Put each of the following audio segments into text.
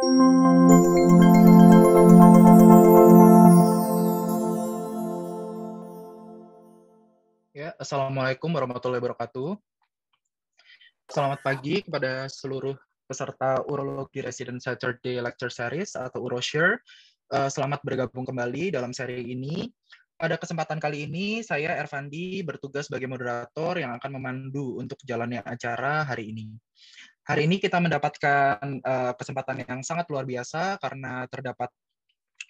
Ya, Assalamualaikum warahmatullahi wabarakatuh. Selamat pagi kepada seluruh peserta Urologi Resident Saturday Lecture Series atau UroShare. Selamat bergabung kembali dalam seri ini. Pada kesempatan kali ini, saya Ervandi bertugas sebagai moderator yang akan memandu untuk jalannya acara hari ini. Hari ini kita mendapatkan kesempatan yang sangat luar biasa karena terdapat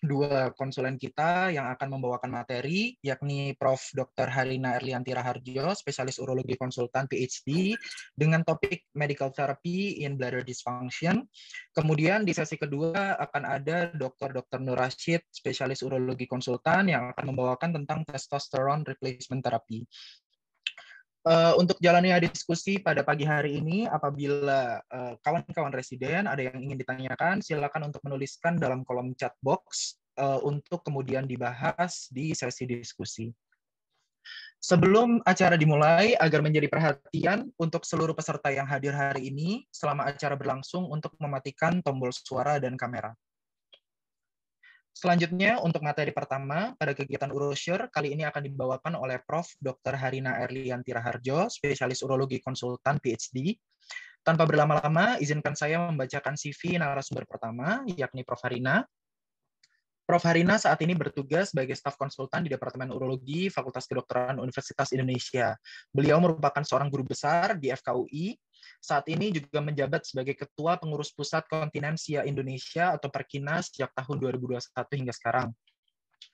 dua konsulen kita yang akan membawakan materi, yakni Prof. Dr. Harina Erlianti Raharjo, spesialis urologi konsultan PhD, dengan topik Medical Therapy in Bladder Dysfunction. Kemudian di sesi kedua akan ada Dr. Nur Rashid, spesialis urologi konsultan, yang akan membawakan tentang testosterone replacement therapy. Untuk jalannya diskusi pada pagi hari ini, apabila kawan-kawan residen ada yang ingin ditanyakan, silakan untuk menuliskan dalam kolom chat box untuk kemudian dibahas di sesi diskusi. Sebelum acara dimulai, agar menjadi perhatian untuk seluruh peserta yang hadir hari ini, selama acara berlangsung untuk mematikan tombol suara dan kamera. Selanjutnya, untuk materi pertama, pada kegiatan UroShare, kali ini akan dibawakan oleh Prof. Dr. Harina Erlianti Raharjo, spesialis urologi konsultan PhD. Tanpa berlama-lama, izinkan saya membacakan CV narasumber pertama, yakni Prof. Harina. Prof. Harina saat ini bertugas sebagai staf konsultan di Departemen Urologi Fakultas Kedokteran Universitas Indonesia. Beliau merupakan seorang guru besar di FKUI. Saat ini juga menjabat sebagai Ketua Pengurus Pusat Kontinensia Indonesia atau Perkinas sejak tahun 2021 hingga sekarang.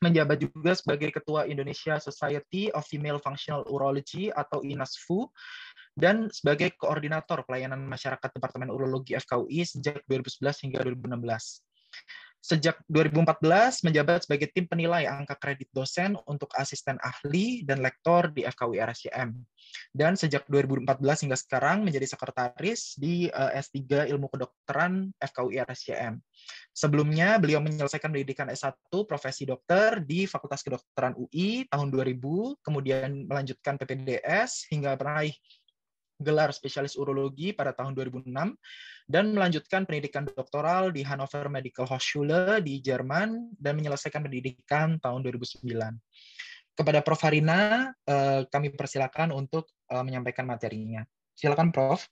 Menjabat juga sebagai Ketua Indonesia Society of Female Functional Urology atau INASFU, dan sebagai Koordinator Pelayanan Masyarakat Departemen Urologi FKUI sejak 2011 hingga 2016. Sejak 2014 menjabat sebagai tim penilai angka kredit dosen untuk asisten ahli dan lektor di FKUI RSCM. Dan sejak 2014 hingga sekarang menjadi sekretaris di S3 Ilmu Kedokteran FKUI RSCM. Sebelumnya beliau menyelesaikan pendidikan S1 profesi dokter di Fakultas Kedokteran UI tahun 2000, kemudian melanjutkan PPDS hingga meraih gelar spesialis urologi pada tahun 2006, dan melanjutkan pendidikan doktoral di Hannover Medical Hochschule di Jerman, dan menyelesaikan pendidikan tahun 2009. Kepada Prof. Harina, kami persilakan untuk menyampaikan materinya. Silakan, Prof.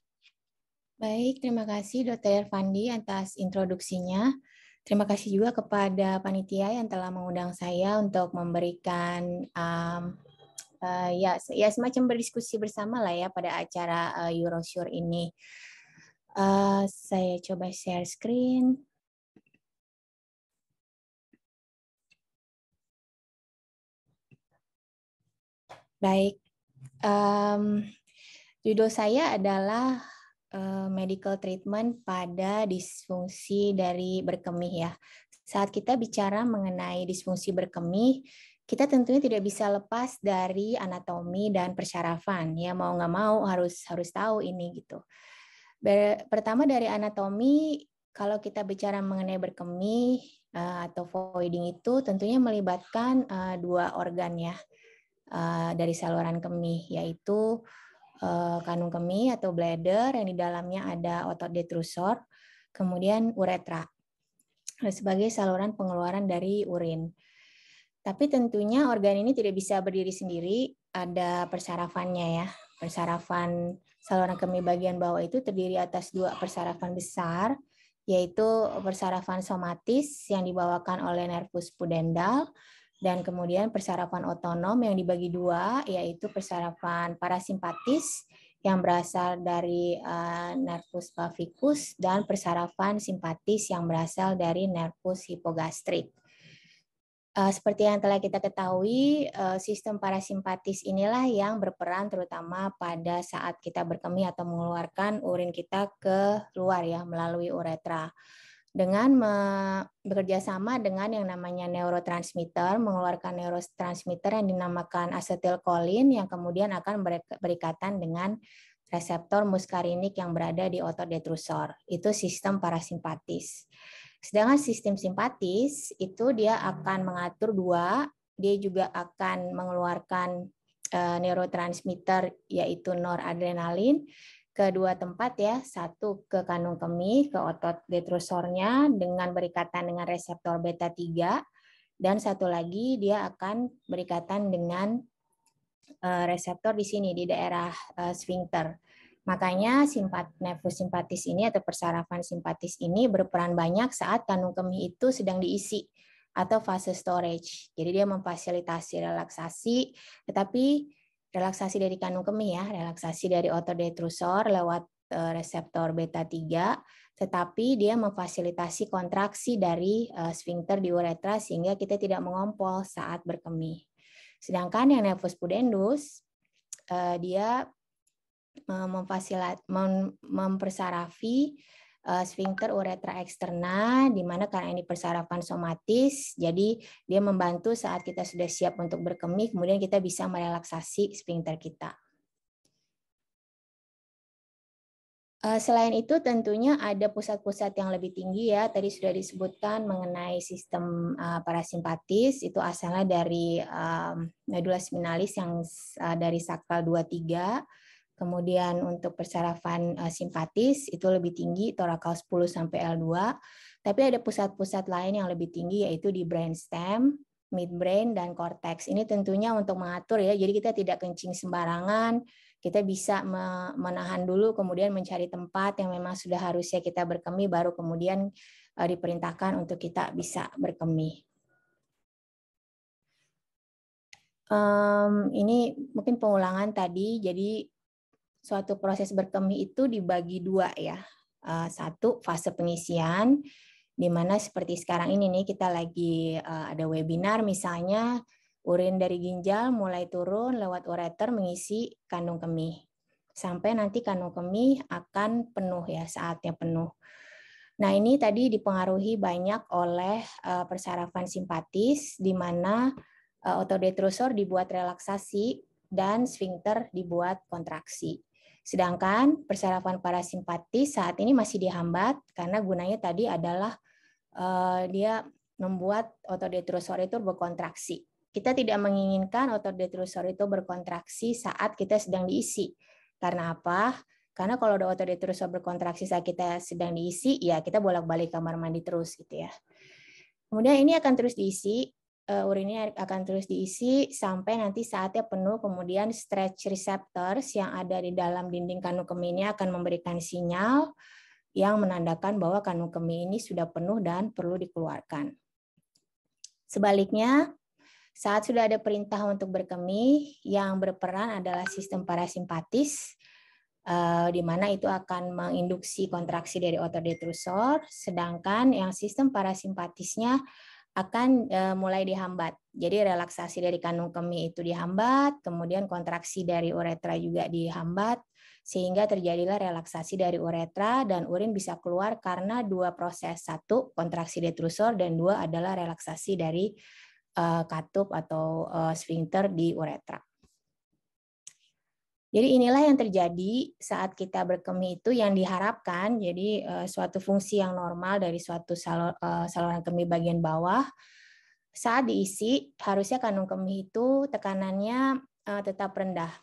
Baik, terima kasih Dr. Ervandi atas introduksinya. Terima kasih juga kepada panitia yang telah mengundang saya untuk memberikan ya semacam berdiskusi bersama lah ya pada acara UroShare ini. Saya coba share screen. Baik, judul saya adalah medical treatment pada disfungsi dari berkemih ya. Saat kita bicara mengenai disfungsi berkemih, kita tentunya tidak bisa lepas dari anatomi dan persyarafan. Ya mau nggak mau harus tahu ini gitu. Pertama dari anatomi, kalau kita bicara mengenai berkemih atau voiding itu tentunya melibatkan dua organ ya dari saluran kemih, yaitu kanung kemih atau bladder yang di dalamnya ada otot detrusor, kemudian uretra sebagai saluran pengeluaran dari urin. Tapi tentunya organ ini tidak bisa berdiri sendiri, ada persarafannya ya. Persarafan saluran kemih bagian bawah itu terdiri atas dua persarafan besar, yaitu persarafan somatis yang dibawakan oleh nervus pudendal, dan kemudian persarafan otonom yang dibagi dua, yaitu persarafan parasimpatis yang berasal dari nervus clavicus dan persarafan simpatis yang berasal dari nervus hipogastrik. Seperti yang telah kita ketahui, sistem parasimpatis inilah yang berperan terutama pada saat kita berkemih atau mengeluarkan urin kita ke luar ya melalui uretra. Dengan bekerja sama dengan yang namanya neurotransmitter, mengeluarkan neurotransmitter yang dinamakan asetilkolin yang kemudian akan berikatan dengan reseptor muskarinik yang berada di otot detrusor. Itu sistem parasimpatis. Sedangkan sistem simpatis itu dia akan mengatur dua, dia juga akan mengeluarkan neurotransmitter yaitu noradrenalin, kedua tempat ya, satu ke kandung kemih, ke otot detrusornya dengan berikatan dengan reseptor beta 3, dan satu lagi dia akan berikatan dengan reseptor di sini di daerah sphincter. Makanya nervus simpatis ini atau persarafan simpatis ini berperan banyak saat kandung kemih itu sedang diisi atau fase storage. Jadi dia memfasilitasi relaksasi, tetapi relaksasi dari kandung kemih ya, relaksasi dari otot detrusor lewat reseptor beta 3, tetapi dia memfasilitasi kontraksi dari sphincter di uretra sehingga kita tidak mengompol saat berkemih. Sedangkan yang nervus pudendus dia mempersarafi sphincter uretra eksterna, di mana karena ini persarafan somatis, jadi dia membantu saat kita sudah siap untuk berkemih, kemudian kita bisa merelaksasi sphincter kita. Selain itu tentunya ada pusat-pusat yang lebih tinggi ya, tadi sudah disebutkan mengenai sistem parasimpatis, itu asalnya dari medula spinalis yang dari sakral 23, kemudian untuk persarafan simpatis itu lebih tinggi, torakal 10 sampai L2, tapi ada pusat-pusat lain yang lebih tinggi yaitu di brainstem, midbrain, dan cortex. Ini tentunya untuk mengatur ya, jadi kita tidak kencing sembarangan, kita bisa menahan dulu, kemudian mencari tempat yang memang sudah harusnya kita berkemih, baru kemudian diperintahkan untuk kita bisa berkemih. Ini mungkin pengulangan tadi, jadi suatu proses berkemih itu dibagi dua ya. Satu, fase pengisian, di mana seperti sekarang ini nih kita lagi ada webinar misalnya, urin dari ginjal mulai turun lewat ureter mengisi kandung kemih. Sampai nanti kandung kemih akan penuh ya, saatnya penuh. Nah ini tadi dipengaruhi banyak oleh persarafan simpatis, di mana otot detrusor dibuat relaksasi dan sphincter dibuat kontraksi. Sedangkan persarafan parasimpatis saat ini masih dihambat karena gunanya tadi adalah dia membuat otot detrusor itu berkontraksi. Kita tidak menginginkan otot detrusor itu berkontraksi saat kita sedang diisi. Karena apa? Karena kalau otot detrusor berkontraksi saat kita sedang diisi, ya kita bolak-balik kamar mandi terus gitu ya. Kemudian ini akan terus diisi, urinnya akan terus diisi sampai nanti saatnya penuh, kemudian stretch receptors yang ada di dalam dinding kandung kemih ini akan memberikan sinyal yang menandakan bahwa kandung kemih ini sudah penuh dan perlu dikeluarkan. Sebaliknya, saat sudah ada perintah untuk berkemih, yang berperan adalah sistem parasimpatis, di mana itu akan menginduksi kontraksi dari otot detrusor, sedangkan yang sistem parasimpatisnya akan mulai dihambat. Jadi relaksasi dari kandung kemih itu dihambat, kemudian kontraksi dari uretra juga dihambat, sehingga terjadilah relaksasi dari uretra dan urin bisa keluar karena dua proses. Satu, kontraksi detrusor, dan dua adalah relaksasi dari katup atau sphincter di uretra. Jadi inilah yang terjadi saat kita berkemih itu yang diharapkan, jadi suatu fungsi yang normal dari suatu saluran kemih bagian bawah, saat diisi harusnya kandung kemih itu tekanannya tetap rendah.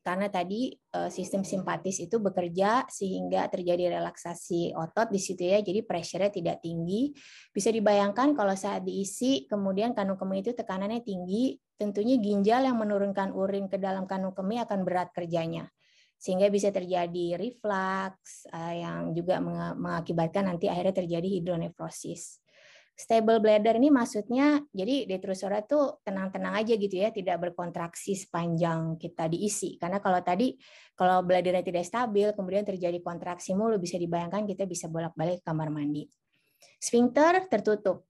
Karena tadi sistem simpatis itu bekerja sehingga terjadi relaksasi otot di situ ya, jadi pressure-nya tidak tinggi. Bisa dibayangkan kalau saat diisi kemudian kandung kemih itu tekanannya tinggi, tentunya ginjal yang menurunkan urin ke dalam kandung kemih akan berat kerjanya. Sehingga bisa terjadi reflux yang juga mengakibatkan nanti akhirnya terjadi hidronefrosis. Stable bladder ini maksudnya jadi detrusornya tuh tenang-tenang aja gitu ya, tidak berkontraksi sepanjang kita diisi. Karena kalau tadi kalau bladdernya tidak stabil, kemudian terjadi kontraksi mulu, bisa dibayangkan kita bisa bolak-balik ke kamar mandi. Sphincter tertutup.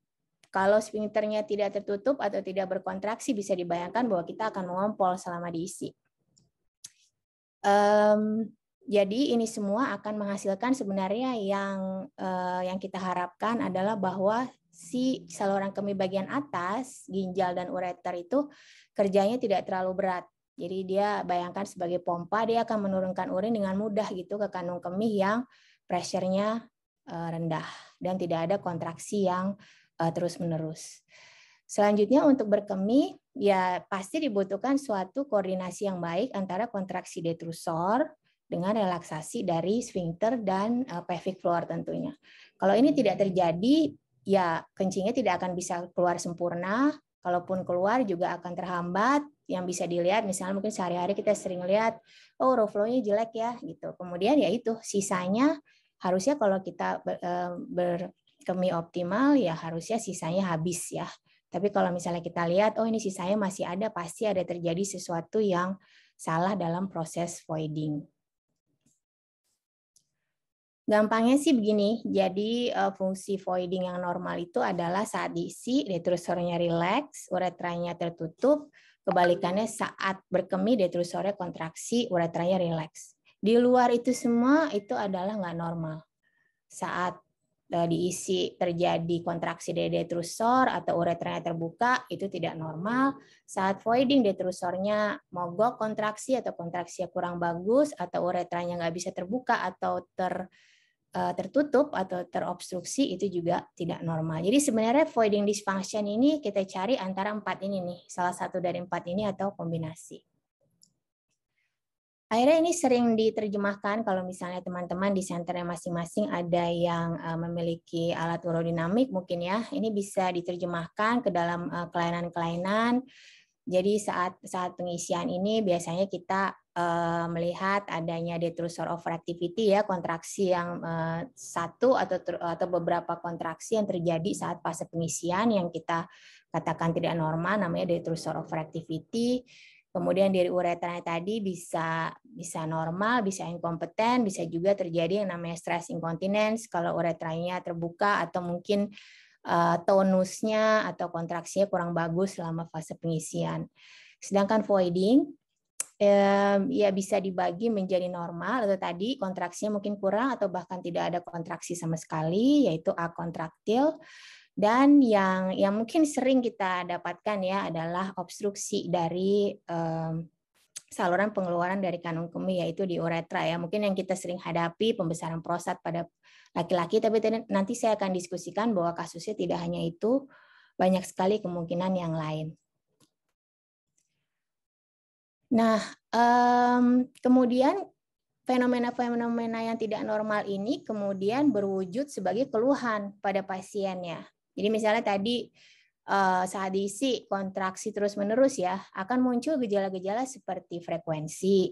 Kalau sphincternya tidak tertutup atau tidak berkontraksi, bisa dibayangkan bahwa kita akan mengompol selama diisi. Jadi ini semua akan menghasilkan sebenarnya yang kita harapkan adalah bahwa si saluran kemih bagian atas, ginjal dan ureter itu kerjanya tidak terlalu berat. Jadi dia bayangkan sebagai pompa, dia akan menurunkan urin dengan mudah gitu ke kandung kemih yang pressure-nya rendah dan tidak ada kontraksi yang terus-menerus. Selanjutnya untuk berkemih, ya pasti dibutuhkan suatu koordinasi yang baik antara kontraksi detrusor dengan relaksasi dari sphincter dan pelvic floor tentunya. Kalau ini tidak terjadi, ya kencingnya tidak akan bisa keluar sempurna. Kalaupun keluar juga akan terhambat. Yang bisa dilihat, misalnya mungkin sehari-hari kita sering lihat, oh raw flow-nya jelek ya, gitu. Kemudian ya itu sisanya harusnya kalau kita berkemih optimal, ya harusnya sisanya habis ya. Tapi kalau misalnya kita lihat, oh ini sisanya masih ada, pasti ada terjadi sesuatu yang salah dalam proses voiding. Gampangnya sih begini, jadi fungsi voiding yang normal itu adalah saat diisi, detrusornya rileks, uretranya tertutup, kebalikannya saat berkemih, detrusornya kontraksi, uretranya rileks. Di luar itu semua itu adalah nggak normal. Saat diisi terjadi kontraksi dari detrusor atau uretranya terbuka, itu tidak normal. Saat voiding, detrusornya mogok kontraksi atau kontraksinya kurang bagus, atau uretranya nggak bisa terbuka atau tertutup atau terobstruksi, itu juga tidak normal. Jadi sebenarnya voiding dysfunction ini kita cari antara 4 ini nih, salah satu dari 4 ini atau kombinasi. Akhirnya ini sering diterjemahkan kalau misalnya teman-teman di senternya masing-masing ada yang memiliki alat urodinamik mungkin ya, ini bisa diterjemahkan ke dalam kelainan-kelainan. Jadi saat pengisian ini biasanya kita melihat adanya detrusor overactivity ya, kontraksi yang satu atau beberapa kontraksi yang terjadi saat fase pengisian yang kita katakan tidak normal, namanya detrusor overactivity. Kemudian dari uretranya tadi bisa normal, bisa inkompeten, bisa juga terjadi yang namanya stress incontinence kalau uretranya terbuka atau mungkin tonusnya atau kontraksinya kurang bagus selama fase pengisian. Sedangkan voiding ya bisa dibagi menjadi normal atau tadi kontraksinya mungkin kurang atau bahkan tidak ada kontraksi sama sekali, yaitu akontraktil. Dan yang mungkin sering kita dapatkan ya adalah obstruksi dari saluran pengeluaran dari kanung kemih, yaitu di uretra ya. Mungkin yang kita sering hadapi pembesaran prostat pada laki-laki, tapi nanti saya akan diskusikan bahwa kasusnya tidak hanya itu, banyak sekali kemungkinan yang lain. Nah, kemudian fenomena-fenomena yang tidak normal ini kemudian berwujud sebagai keluhan pada pasiennya. Jadi misalnya tadi saat diisi kontraksi terus-menerus ya, akan muncul gejala-gejala seperti frekuensi,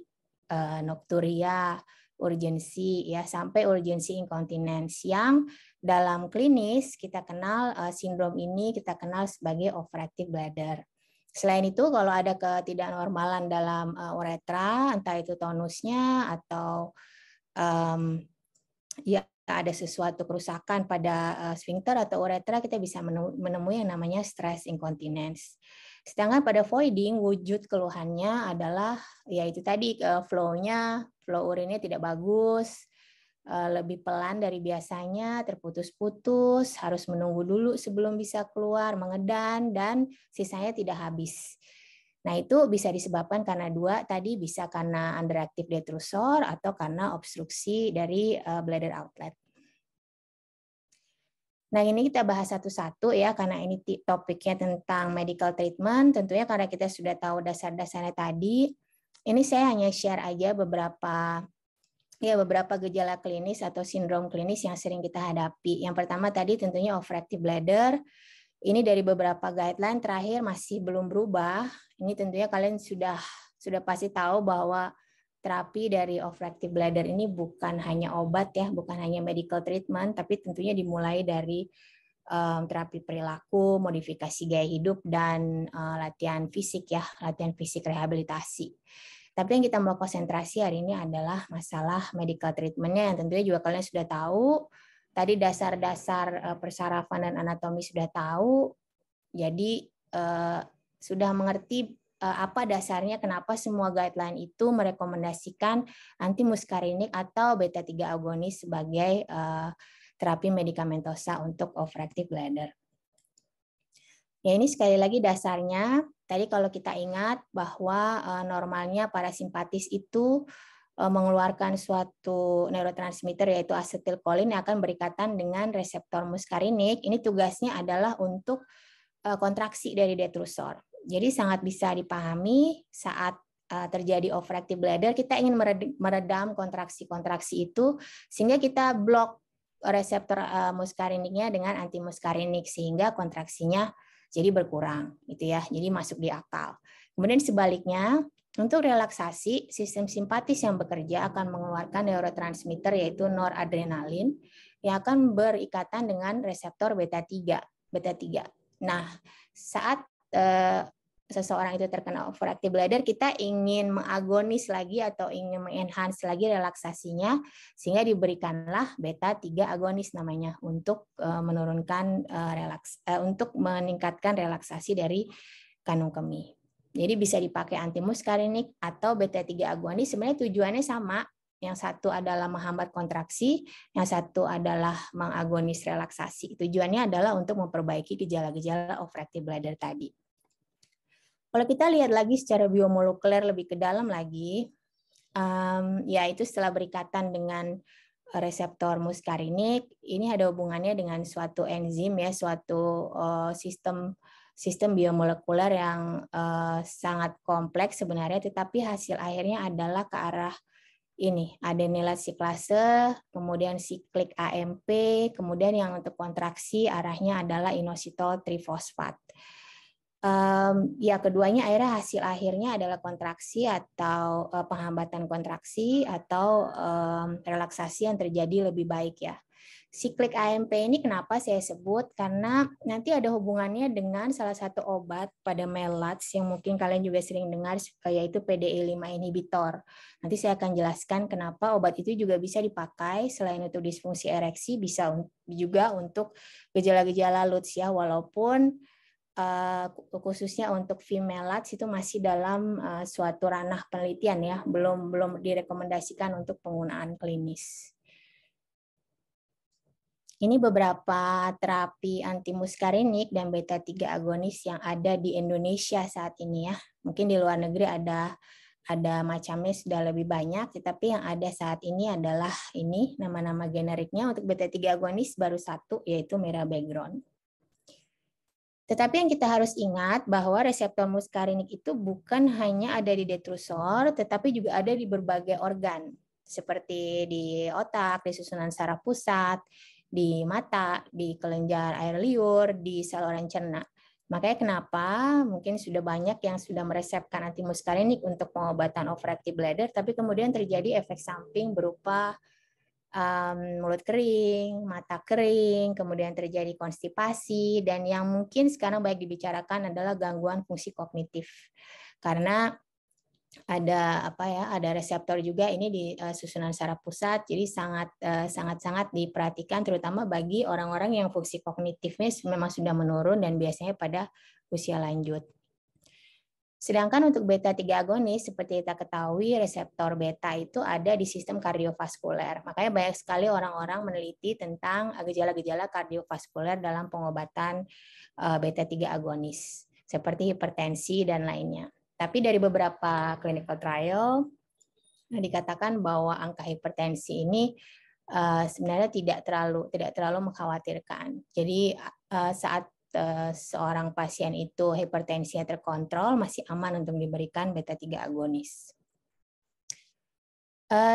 nokturia, urgensi ya, sampai urgensi incontinence yang dalam klinis kita kenal sindrom ini kita kenal sebagai overactive bladder. Selain itu, kalau ada ketidaknormalan dalam uretra, entah itu tonusnya atau ya ada sesuatu kerusakan pada sphincter atau uretra, kita bisa menemui yang namanya stress incontinence. Sedangkan pada voiding, wujud keluhannya adalah yaitu tadi flow urinnya tidak bagus, lebih pelan dari biasanya, terputus-putus, harus menunggu dulu sebelum bisa keluar, mengedan, dan sisanya tidak habis. Nah, itu bisa disebabkan karena dua, tadi bisa karena underactive detrusor atau karena obstruksi dari bladder outlet. Nah, ini kita bahas satu-satu ya, karena ini topiknya tentang medical treatment. Tentunya karena kita sudah tahu dasar-dasarnya tadi, ini saya hanya share aja beberapa gejala klinis atau sindrom klinis yang sering kita hadapi. Yang pertama tadi tentunya overactive bladder. Ini dari beberapa guideline terakhir masih belum berubah. Ini tentunya kalian sudah pasti tahu bahwa terapi dari overactive bladder ini bukan hanya obat ya, bukan hanya medical treatment, tapi tentunya dimulai dari terapi perilaku, modifikasi gaya hidup, dan latihan fisik ya, latihan fisik rehabilitasi. Tapi yang kita mau konsentrasi hari ini adalah masalah medical treatment-nya yang tentunya juga kalian sudah tahu. Tadi dasar-dasar persarafan dan anatomi sudah tahu. Jadi sudah mengerti apa dasarnya kenapa semua guideline itu merekomendasikan antimuskarinik atau beta-3 agonis sebagai terapi medikamentosa untuk overactive bladder. Ya, ini sekali lagi dasarnya. Tadi kalau kita ingat bahwa normalnya parasimpatis itu mengeluarkan suatu neurotransmitter yaitu asetilkolin yang akan berikatan dengan reseptor muskarinik. Ini tugasnya adalah untuk kontraksi dari detrusor. Jadi sangat bisa dipahami saat terjadi overactive bladder, kita ingin meredam kontraksi-kontraksi itu sehingga kita blok reseptor muskariniknya dengan antimuskarinik sehingga kontraksinya jadi berkurang gitu ya. Jadi masuk di akal. Kemudian sebaliknya, untuk relaksasi, sistem simpatis yang bekerja akan mengeluarkan neurotransmitter yaitu noradrenalin yang akan berikatan dengan reseptor beta 3. Nah, saat seseorang itu terkena overactive bladder, kita ingin mengagonis lagi atau ingin mengenhance lagi relaksasinya, sehingga diberikanlah beta 3 agonis namanya untuk menurunkan untuk meningkatkan relaksasi dari kandung kemih. Jadi bisa dipakai antimuskarinik atau beta 3 agonis, sebenarnya tujuannya sama. Yang satu adalah menghambat kontraksi, yang satu adalah mengagonis relaksasi. Tujuannya adalah untuk memperbaiki gejala-gejala overactive bladder tadi. Kalau kita lihat lagi secara biomolekuler lebih ke dalam lagi, yaitu setelah berikatan dengan reseptor muskarinik, ini ada hubungannya dengan suatu enzim ya, suatu sistem biomolekuler yang sangat kompleks sebenarnya, tetapi hasil akhirnya adalah ke arah ini, adenylat siklase, kemudian siklik AMP, kemudian yang untuk kontraksi arahnya adalah inositol trifosfat. Ya keduanya akhirnya hasil akhirnya adalah kontraksi atau penghambatan kontraksi atau relaksasi yang terjadi lebih baik ya. Siklik AMP ini kenapa saya sebut? Karena nanti ada hubungannya dengan salah satu obat pada melats yang mungkin kalian juga sering dengar, yaitu PDE5 inhibitor. Nanti saya akan jelaskan kenapa obat itu juga bisa dipakai selain untuk disfungsi ereksi, bisa juga untuk gejala-gejala LUTS ya, walaupun khususnya untuk femelates itu masih dalam suatu ranah penelitian ya, belum direkomendasikan untuk penggunaan klinis. Ini beberapa terapi antimuskarinik dan beta 3 agonis yang ada di Indonesia saat ini ya. Mungkin di luar negeri ada macamnya sudah lebih banyak, tetapi yang ada saat ini adalah ini nama-nama generiknya. Untuk beta 3 agonis baru satu, yaitu mirabegron. Tetapi yang kita harus ingat bahwa reseptor muskarinik itu bukan hanya ada di detrusor, tetapi juga ada di berbagai organ, seperti di otak, di susunan saraf pusat, di mata, di kelenjar air liur, di saluran cerna. Makanya kenapa mungkin sudah banyak yang sudah meresepkan antimuskarinik untuk pengobatan overactive bladder, tapi kemudian terjadi efek samping berupa mulut kering, mata kering, kemudian terjadi konstipasi, dan yang mungkin sekarang banyak dibicarakan adalah gangguan fungsi kognitif. Karena ada reseptor juga ini di susunan saraf pusat, jadi sangat diperhatikan terutama bagi orang-orang yang fungsi kognitifnya memang sudah menurun dan biasanya pada usia lanjut. Sedangkan untuk beta 3 agonis, seperti kita ketahui, reseptor beta itu ada di sistem kardiovaskuler. Makanya banyak sekali orang-orang meneliti tentang gejala-gejala kardiovaskuler dalam pengobatan beta 3 agonis, seperti hipertensi dan lainnya. Tapi dari beberapa clinical trial, dikatakan bahwa angka hipertensi ini sebenarnya tidak terlalu mengkhawatirkan. Jadi saat seorang pasien itu hipertensinya terkontrol, masih aman untuk diberikan beta 3 agonis.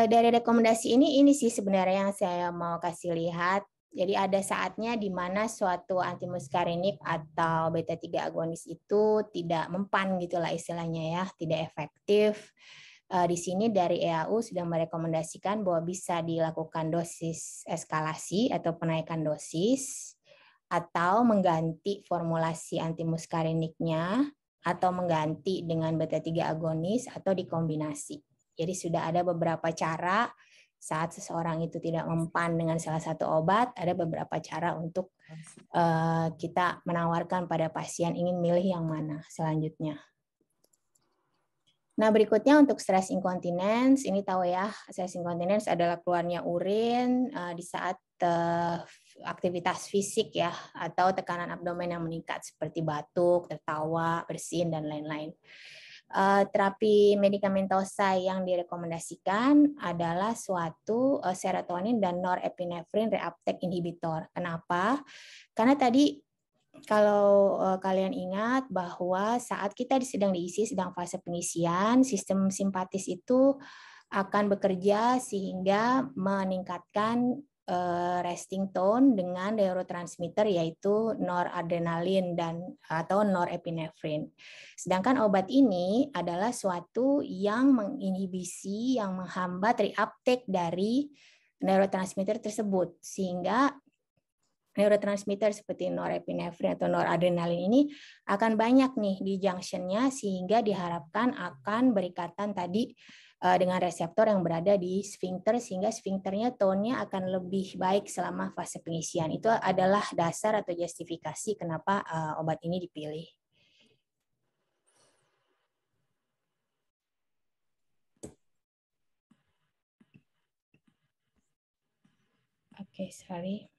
Dari rekomendasi ini sih sebenarnya yang saya mau kasih lihat. Jadi ada saatnya di mana suatu antimuskarinik atau beta 3 agonis itu tidak mempan gitulah istilahnya ya, tidak efektif. Di sini dari EAU sudah merekomendasikan bahwa bisa dilakukan dosis eskalasi atau penaikan dosis, atau mengganti formulasi antimuskariniknya, atau mengganti dengan beta 3 agonis, atau dikombinasi. Jadi sudah ada beberapa cara saat seseorang itu tidak mempan dengan salah satu obat, ada beberapa cara untuk kita menawarkan pada pasien ingin milih yang mana selanjutnya. Nah, berikutnya untuk stress incontinence, ini tahu ya, stress incontinence adalah keluarnya urin di saat aktivitas fisik ya, atau tekanan abdomen yang meningkat seperti batuk, tertawa, bersin, dan lain-lain. Terapi medikamentosa yang direkomendasikan adalah suatu serotonin dan norepinefrin reuptake inhibitor. Kenapa? Karena tadi kalau kalian ingat bahwa saat kita sedang fase pengisian, sistem simpatis itu akan bekerja sehingga meningkatkan resting tone dengan neurotransmitter yaitu noradrenalin atau norepinefrin. Sedangkan obat ini adalah suatu yang menginhibisi, yang menghambat reuptake dari neurotransmitter tersebut, sehingga neurotransmitter seperti norepinefrin atau noradrenalin ini akan banyak nih di junctionnya, sehingga diharapkan akan berikatan tadi dengan reseptor yang berada di sfinkter, sehingga sfinkternya tone-nya akan lebih baik selama fase pengisian. Itu adalah dasar atau justifikasi kenapa obat ini dipilih. Oke, sorry.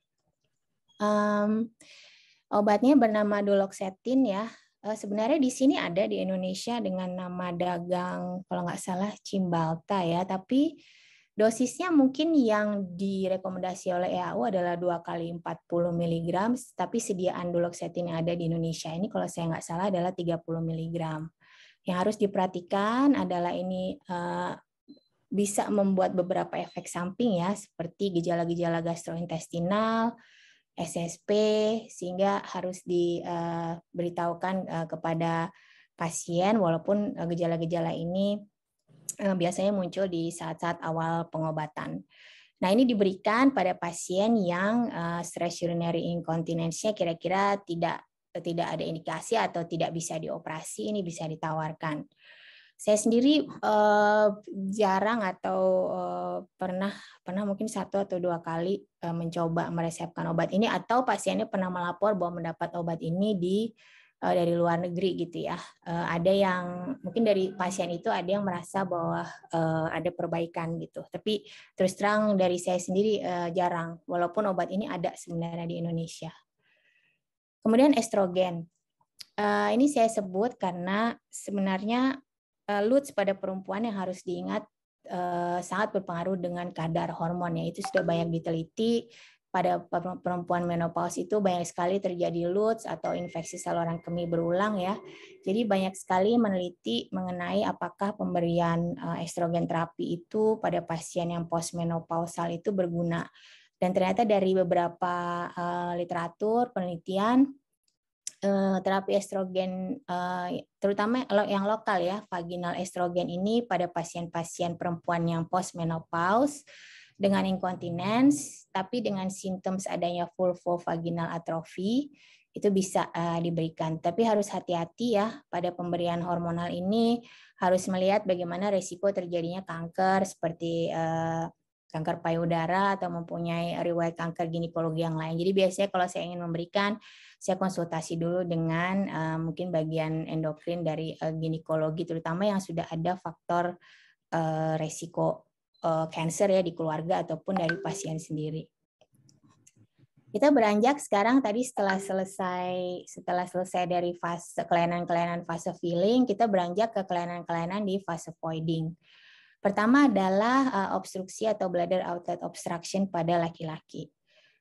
Obatnya bernama duloxetin ya. Sebenarnya di sini ada di Indonesia dengan nama dagang kalau nggak salah Cymbalta ya, tapi dosisnya mungkin yang direkomendasi oleh WHO adalah 2 kali 40 mg, tapi sediaan duloxetin yang ada di Indonesia ini kalau saya nggak salah adalah 30 mg. Yang harus diperhatikan adalah ini bisa membuat beberapa efek samping ya, seperti gejala-gejala gastrointestinal, SSP, sehingga harus diberitahukan kepada pasien walaupun gejala-gejala ini biasanya muncul di saat-saat awal pengobatan. Nah, ini diberikan pada pasien yang stress urinary incontinence-nya kira-kira tidak ada indikasi atau tidak bisa dioperasi, ini bisa ditawarkan. Saya sendiri jarang atau pernah mungkin 1 atau 2 kali mencoba meresepkan obat ini, atau pasiennya pernah melapor bahwa mendapat obat ini dari luar negeri gitu ya. Ada yang mungkin dari pasien itu ada yang merasa bahwa ada perbaikan gitu. Tapi terus terang dari saya sendiri jarang, walaupun obat ini ada sebenarnya di Indonesia. Kemudian estrogen. Ini saya sebut karena sebenarnya LUTS pada perempuan yang harus diingat sangat berpengaruh dengan kadar hormonnya. Itu sudah banyak diteliti. Pada perempuan menopause itu banyak sekali terjadi LUTS atau infeksi saluran kemih berulang ya. Jadi banyak sekali meneliti mengenai apakah pemberian estrogen terapi itu pada pasien yang postmenopausal itu berguna. Dan ternyata dari beberapa literatur penelitian, terapi estrogen terutama yang lokal ya, vaginal estrogen ini pada pasien-pasien perempuan yang postmenopause dengan incontinence tapi dengan simptoms adanya vulvovaginal atrophy itu bisa diberikan. Tapi harus hati-hati ya pada pemberian hormonal ini, harus melihat bagaimana risiko terjadinya kanker seperti kanker payudara atau mempunyai riwayat kanker ginekologi yang lain. Jadi biasanya kalau saya ingin memberikan, saya konsultasi dulu dengan mungkin bagian endokrin dari ginekologi, terutama yang sudah ada faktor resiko kanker ya di keluarga ataupun dari pasien sendiri. Kita beranjak sekarang tadi setelah selesai dari fase kelainan-kelainan fase filling, kita beranjak ke kelainan-kelainan di fase voiding. Pertama adalah obstruksi atau bladder outlet obstruction pada laki-laki.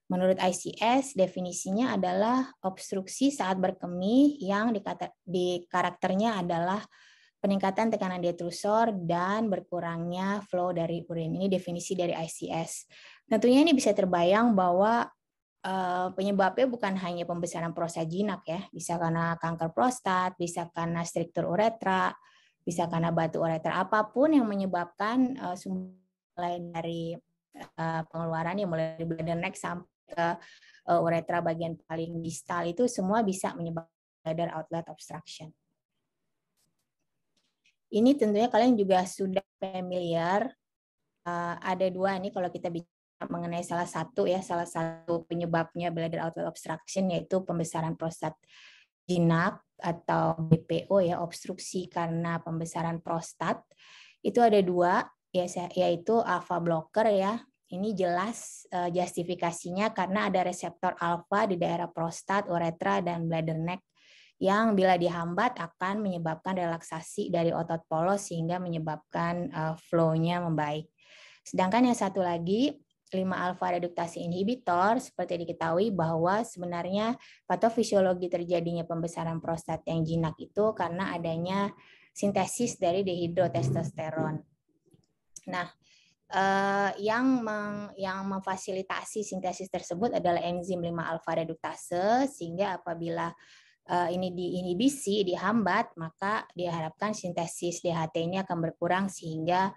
Menurut ICS, definisinya adalah obstruksi saat berkemih yang di karakternya adalah peningkatan tekanan detrusor dan berkurangnya flow dari urin. Ini definisi dari ICS. Tentunya ini bisa terbayang bahwa penyebabnya bukan hanya pembesaran prostat jinak ya, bisa karena kanker prostat, bisa karena struktur uretra, bisa karena batu uretra, apapun yang menyebabkan sumber lain dari pengeluaran yang mulai dari bladder neck sampai ke uretra bagian paling distal itu semua bisa menyebabkan bladder outlet obstruction. Ini tentunya kalian juga sudah familiar. Ada 2 nih kalau kita bicara mengenai salah satu penyebabnya bladder outlet obstruction yaitu pembesaran prostat jinak atau BPO ya, obstruksi karena pembesaran prostat. Itu ada 2 yaitu alpha blocker ya. Ini jelas justifikasinya karena ada reseptor alfa di daerah prostat, uretra dan bladder neck yang bila dihambat akan menyebabkan relaksasi dari otot polos sehingga menyebabkan flow-nya membaik. Sedangkan yang satu lagi 5-alfa reduktase inhibitor, seperti diketahui bahwa sebenarnya patofisiologi terjadinya pembesaran prostat yang jinak itu karena adanya sintesis dari dehidrotestosteron. Nah, yang memfasilitasi sintesis tersebut adalah enzim 5-alfa reduktase, sehingga apabila ini diinhibisi, dihambat, maka diharapkan sintesis DHT ini akan berkurang sehingga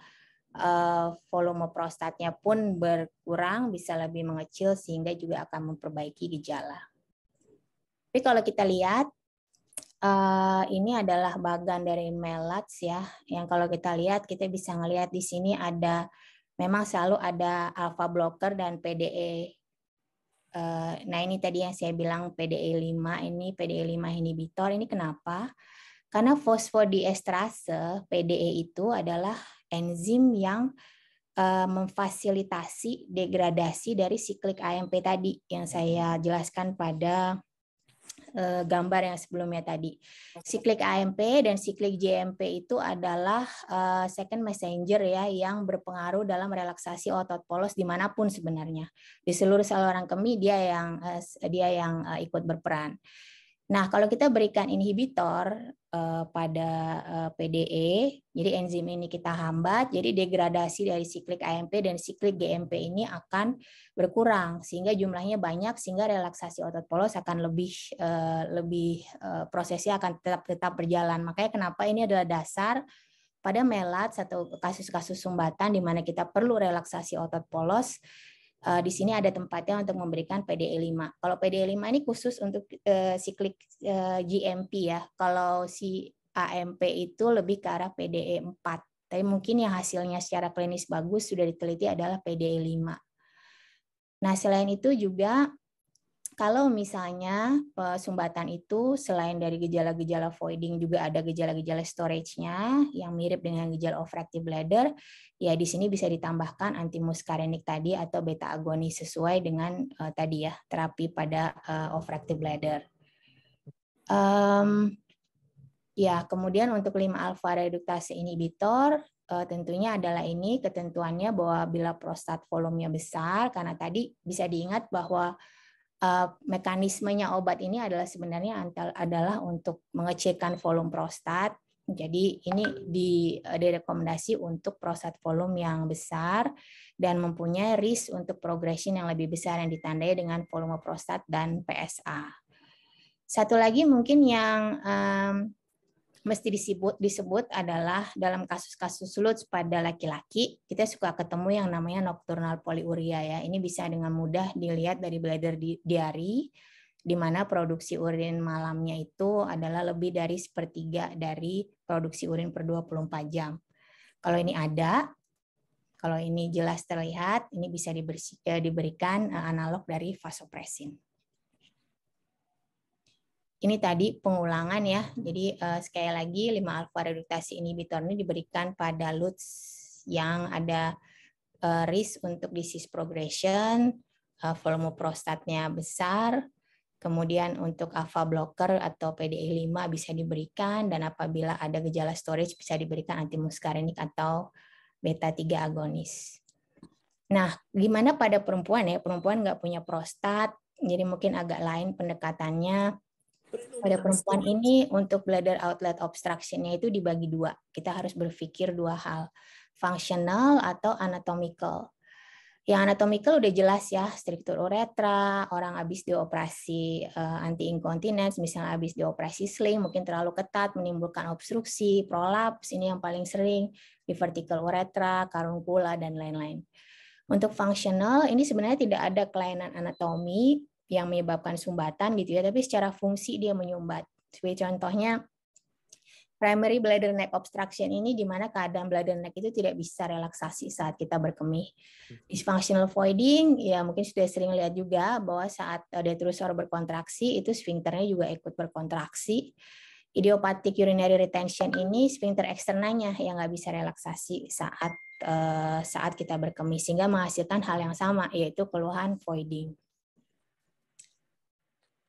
volume prostatnya pun berkurang, bisa lebih mengecil sehingga juga akan memperbaiki gejala. Tapi kalau kita lihat ini adalah bagan dari MELATS ya, yang kalau kita lihat kita bisa ngelihat di sini ada memang selalu ada alpha blocker dan PDE. Nah ini tadi yang saya bilang PDE5 ini PDE5 inhibitor ini kenapa? Karena fosfodiesterase PDE itu adalah enzim yang memfasilitasi degradasi dari siklik AMP tadi yang saya jelaskan pada gambar yang sebelumnya tadi. Siklik AMP dan siklik JMP itu adalah second messenger ya yang berpengaruh dalam relaksasi otot polos dimanapun sebenarnya. Di seluruh saluran kemih dia yang ikut berperan. Nah, kalau kita berikan inhibitor pada PDE, jadi enzim ini kita hambat, jadi degradasi dari siklik AMP dan siklik GMP ini akan berkurang sehingga jumlahnya banyak sehingga relaksasi otot polos akan lebih prosesnya akan tetap berjalan. Makanya kenapa ini adalah dasar pada MELATS atau kasus-kasus sumbatan di mana kita perlu relaksasi otot polos. Di sini ada tempatnya untuk memberikan PDE5. Kalau PDE5 ini khusus untuk siklik GMP ya. Kalau si AMP itu lebih ke arah PDE4. Tapi mungkin yang hasilnya secara klinis bagus sudah diteliti adalah PDE5. Nah, selain itu juga kalau misalnya sumbatan itu selain dari gejala-gejala voiding juga ada gejala-gejala storage-nya yang mirip dengan gejala overactive bladder, ya di sini bisa ditambahkan antimuskarenik tadi atau beta agonis sesuai dengan tadi ya terapi pada overactive bladder. Ya, kemudian untuk 5-alfa reduktase inhibitor tentunya adalah ini ketentuannya bahwa bila prostat volumenya besar, karena tadi bisa diingat bahwa mekanismenya obat ini adalah sebenarnya adalah untuk mengecilkan volume prostat. Jadi ini direkomendasi untuk prostat volume yang besar dan mempunyai risk untuk progression yang lebih besar yang ditandai dengan volume prostat dan PSA. Satu lagi mungkin yang mesti disebut adalah dalam kasus-kasus LUTS pada laki-laki, kita suka ketemu yang namanya nocturnal polyuria ya. Ini bisa dengan mudah dilihat dari bladder diary, di mana produksi urin malamnya itu adalah lebih dari 1/3 dari produksi urin per 24 jam. Kalau ini ada, kalau ini jelas terlihat, ini bisa diberikan analog dari vasopressin. Ini tadi pengulangan ya. Jadi sekali lagi 5-alfa reduktase inhibitor ini diberikan pada LUTS yang ada risk untuk disease progression, volume prostatnya besar, kemudian untuk alpha blocker atau PDE5 bisa diberikan, dan apabila ada gejala storage bisa diberikan antimuskarenik atau beta 3 agonis. Nah, gimana pada perempuan ya? Perempuan nggak punya prostat, jadi mungkin agak lain pendekatannya. Pada perempuan ini untuk bladder outlet obstruction-nya itu dibagi dua. Kita harus berpikir dua hal, functional atau anatomical. Yang anatomical udah jelas ya, struktur uretra, orang habis dioperasi anti-incontinence, misalnya habis dioperasi sling, mungkin terlalu ketat, menimbulkan obstruksi, prolaps, ini yang paling sering, di vertical uretra, karunkula, dan lain-lain. Untuk functional, ini sebenarnya tidak ada kelainan anatomi yang menyebabkan sumbatan gitu ya, tapi secara fungsi dia menyumbat. Sebagai contohnya primary bladder neck obstruction ini di mana keadaan bladder neck itu tidak bisa relaksasi saat kita berkemih. Dysfunctional voiding ya mungkin sudah sering lihat juga bahwa saat detrusor berkontraksi itu sphincternya juga ikut berkontraksi. Idiopathic urinary retention ini sphincter eksternanya yang nggak bisa relaksasi saat kita berkemih sehingga menghasilkan hal yang sama yaitu keluhan voiding.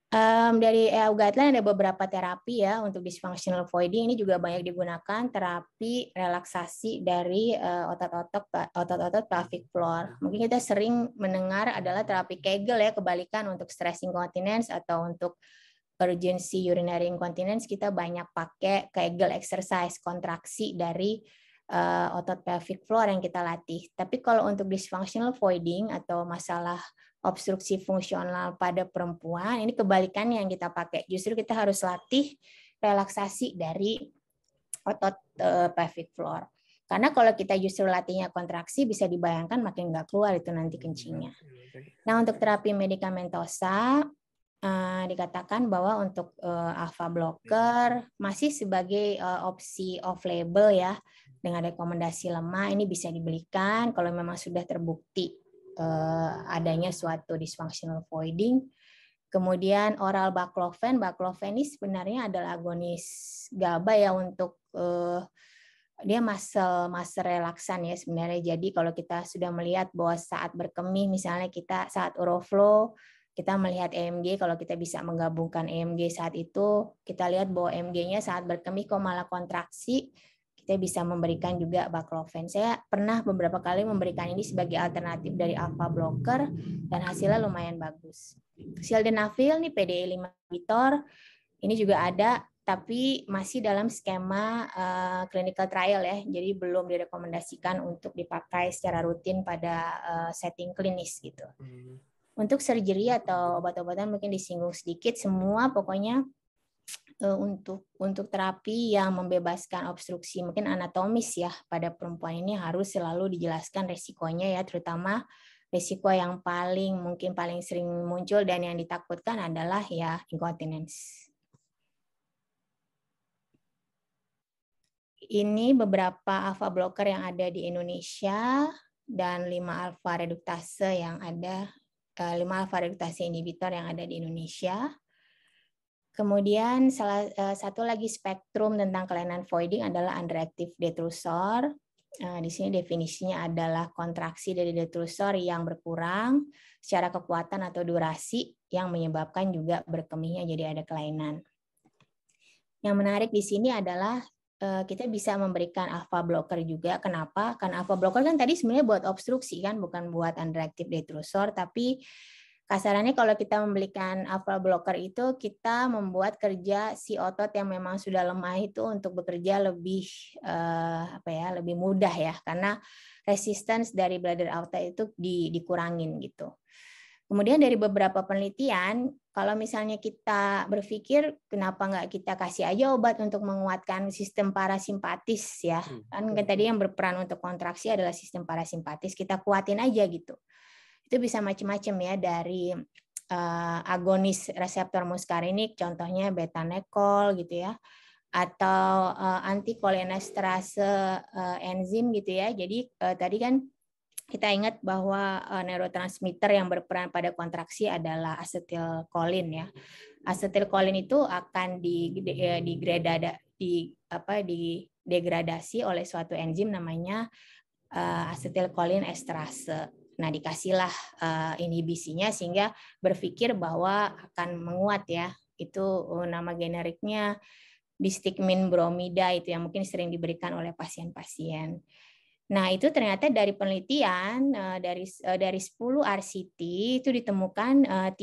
Dari EU guideline ada beberapa terapi ya untuk dysfunctional voiding. Ini juga banyak digunakan terapi relaksasi dari otot-otot pelvic floor. Mungkin kita sering mendengar adalah terapi Kegel ya, kebalikan untuk stress incontinence atau untuk urgency urinary incontinence kita banyak pakai Kegel exercise, kontraksi dari otot pelvic floor yang kita latih. Tapi kalau untuk dysfunctional voiding atau masalah obstruksi fungsional pada perempuan, ini kebalikannya yang kita pakai. Justru kita harus latih relaksasi dari otot pelvic floor. Karena kalau kita justru latihnya kontraksi, bisa dibayangkan makin nggak keluar itu nanti kencingnya. Nah, untuk terapi medikamentosa, dikatakan bahwa untuk alpha blocker masih sebagai opsi off-label ya, dengan rekomendasi lemah, ini bisa dibelikan kalau memang sudah terbukti adanya suatu dysfunctional voiding. Kemudian oral baclofen ini sebenarnya adalah agonis GABA ya untuk dia muscle relaksan ya sebenarnya. Jadi kalau kita sudah melihat bahwa saat berkemih misalnya kita saat uroflow kita melihat EMG, kalau kita bisa menggabungkan EMG saat itu, kita lihat bahwa EMG-nya saat berkemih kok malah kontraksi, kita bisa memberikan juga baclofen. Saya pernah beberapa kali memberikan ini sebagai alternatif dari alpha blocker dan hasilnya lumayan bagus. Sildenafil nih PDE 5 inhibitor, ini juga ada tapi masih dalam skema clinical trial ya. Jadi belum direkomendasikan untuk dipakai secara rutin pada setting klinis gitu. Untuk surgery atau obat-obatan mungkin disinggung sedikit, semua pokoknya untuk terapi yang membebaskan obstruksi mungkin anatomis ya pada perempuan ini harus selalu dijelaskan resikonya ya, terutama resiko yang paling sering muncul dan yang ditakutkan adalah ya incontinence. Ini beberapa alpha blocker yang ada di Indonesia dan 5 alpha reduktase yang ada, 5 alpha reduktase inhibitor yang ada di Indonesia. Kemudian satu lagi spektrum tentang kelainan voiding adalah underactive detrusor. Di sini definisinya adalah kontraksi dari detrusor yang berkurang secara kekuatan atau durasi yang menyebabkan juga berkemihnya jadi ada kelainan. Yang menarik di sini adalah kita bisa memberikan alpha blocker juga. Kenapa? Karena alpha blocker kan tadi sebenarnya buat obstruksi kan, bukan buat underactive detrusor, tapi kasarannya kalau kita memberikan alpha blocker itu kita membuat kerja si otot yang memang sudah lemah itu untuk bekerja lebih lebih mudah ya, karena resistance dari bladder aorta itu dikurangin gitu. Kemudian dari beberapa penelitian, kalau misalnya kita berpikir kenapa nggak kita kasih aja obat untuk menguatkan sistem parasimpatis ya, kan tadi yang berperan untuk kontraksi adalah sistem parasimpatis, kita kuatin aja gitu. Itu bisa macam-macam ya, dari agonis reseptor muskarinik, contohnya betanekol gitu ya, atau antikolinesterase enzim gitu ya. Jadi tadi kan kita ingat bahwa neurotransmitter yang berperan pada kontraksi adalah asetilkolin ya. Asetilkolin itu akan didegradasi oleh suatu enzim namanya asetilkolin esterase. Nah, dikasihlah inhibisinya sehingga berpikir bahwa akan menguat ya. Itu nama generiknya bistigmin bromida, itu yang mungkin sering diberikan oleh pasien-pasien. Nah, itu ternyata dari penelitian dari 10 RCT itu ditemukan 3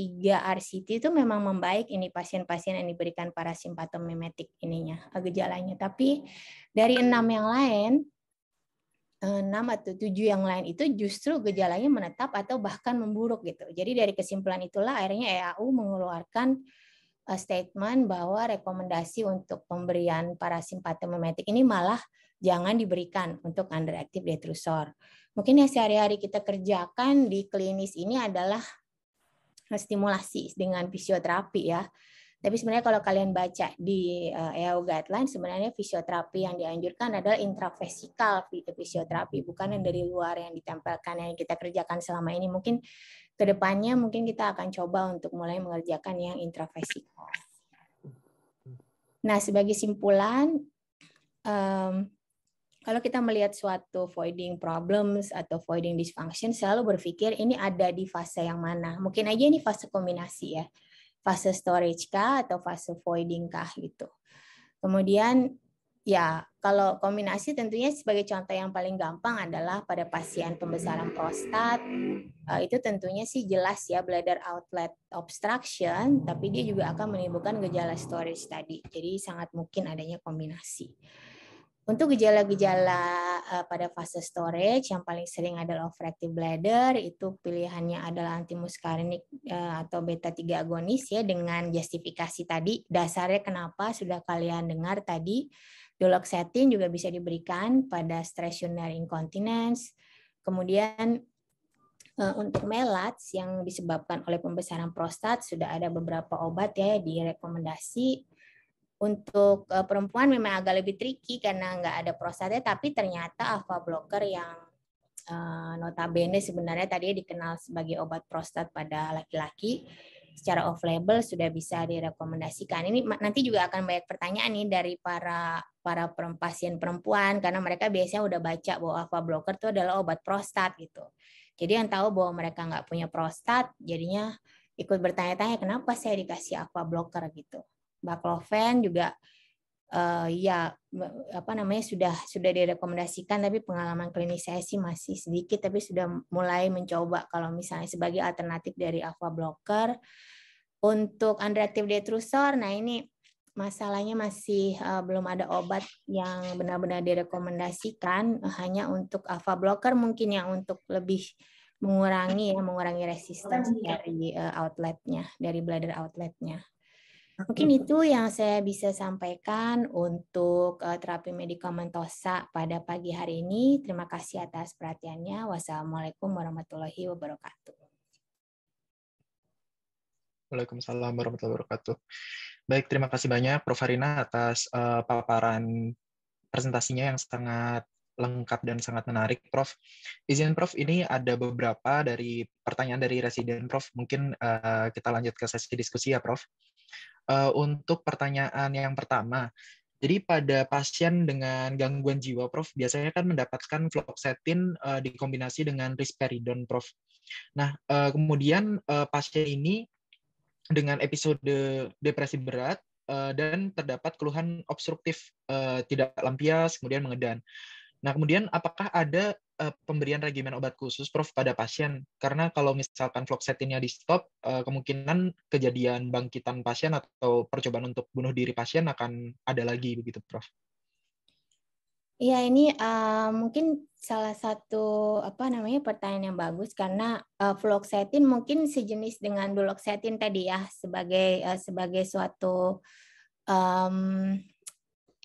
RCT itu memang membaik ini pasien-pasien yang diberikan parasimpatomimetik ininya gejalanya. Tapi dari 6 yang lain 6 atau 7 yang lain itu justru gejalanya menetap atau bahkan memburuk gitu. Jadi dari kesimpulan itulah akhirnya EAU mengeluarkan statement bahwa rekomendasi untuk pemberian parasimpatomimetik ini malah jangan diberikan untuk underactive detrusor. Mungkin yang sehari-hari kita kerjakan di klinis ini adalah stimulasi dengan fisioterapi ya. Tapi sebenarnya kalau kalian baca di EAU guideline, sebenarnya fisioterapi yang dianjurkan adalah intravesikal fisioterapi, bukan yang dari luar yang ditempelkan yang kita kerjakan selama ini. Mungkin kedepannya mungkin kita akan coba untuk mulai mengerjakan yang intravesikal. Nah, sebagai simpulan, kalau kita melihat suatu voiding problems atau voiding dysfunction, selalu berpikir ini ada di fase yang mana. Mungkin aja ini fase kombinasi ya. fase storage kah atau fase voiding kah gitu. Kemudian ya kalau kombinasi tentunya sebagai contoh yang paling gampang adalah pada pasien pembesaran prostat. Itu tentunya sih jelas ya bladder outlet obstruction, tapi dia juga akan menimbulkan gejala storage tadi. Jadi sangat mungkin adanya kombinasi. Untuk gejala-gejala pada fase storage yang paling sering adalah overactive bladder, itu pilihannya adalah antimuscarinic atau beta 3 agonis ya dengan justifikasi tadi. Dasarnya kenapa sudah kalian dengar tadi, duloxetine juga bisa diberikan pada stress urinary incontinence. Kemudian untuk melats yang disebabkan oleh pembesaran prostat sudah ada beberapa obat ya direkomendasi. Untuk perempuan memang agak lebih tricky karena nggak ada prostatnya, tapi ternyata alpha blocker yang notabene sebenarnya tadi dikenal sebagai obat prostat pada laki-laki secara off-label sudah bisa direkomendasikan. Ini nanti juga akan banyak pertanyaan nih dari para pasien perempuan karena mereka biasanya udah baca bahwa alpha blocker itu adalah obat prostat gitu. Jadi yang tahu bahwa mereka nggak punya prostat, jadinya ikut bertanya-tanya kenapa saya dikasih alpha blocker gitu. Baclofen juga sudah direkomendasikan, tapi pengalaman klinis saya sih masih sedikit, tapi sudah mulai mencoba kalau misalnya sebagai alternatif dari alpha blocker. Untuk underactive detrusor, nah ini masalahnya masih belum ada obat yang benar-benar direkomendasikan, hanya untuk alpha blocker mungkin yang untuk lebih mengurangi resistance dari outletnya, dari bladder outletnya. Mungkin itu yang saya bisa sampaikan untuk terapi medikamentosa pada pagi hari ini. Terima kasih atas perhatiannya. Wassalamualaikum warahmatullahi wabarakatuh. Waalaikumsalam warahmatullahi wabarakatuh. Baik, terima kasih banyak Prof. Harina atas paparan presentasinya yang sangat lengkap dan sangat menarik, Prof. Izin Prof, ini ada beberapa dari pertanyaan dari residen, Prof. Mungkin kita lanjut ke sesi diskusi ya, Prof. Untuk pertanyaan yang pertama, jadi pada pasien dengan gangguan jiwa, Prof, biasanya kan mendapatkan fluoxetine dikombinasi dengan risperidon, Prof. Nah, kemudian pasien ini dengan episode depresi berat dan terdapat keluhan obstruktif, tidak lampias, kemudian mengedan. Nah, kemudian apakah ada pemberian regimen obat khusus, Prof, pada pasien? Karena kalau misalkan fluoxetine-nya di-stop, kemungkinan kejadian bangkitan pasien atau percobaan untuk bunuh diri pasien akan ada lagi, begitu, Prof. Iya, ini mungkin salah satu pertanyaan yang bagus karena fluoxetine mungkin sejenis dengan duloxetine tadi ya sebagai suatu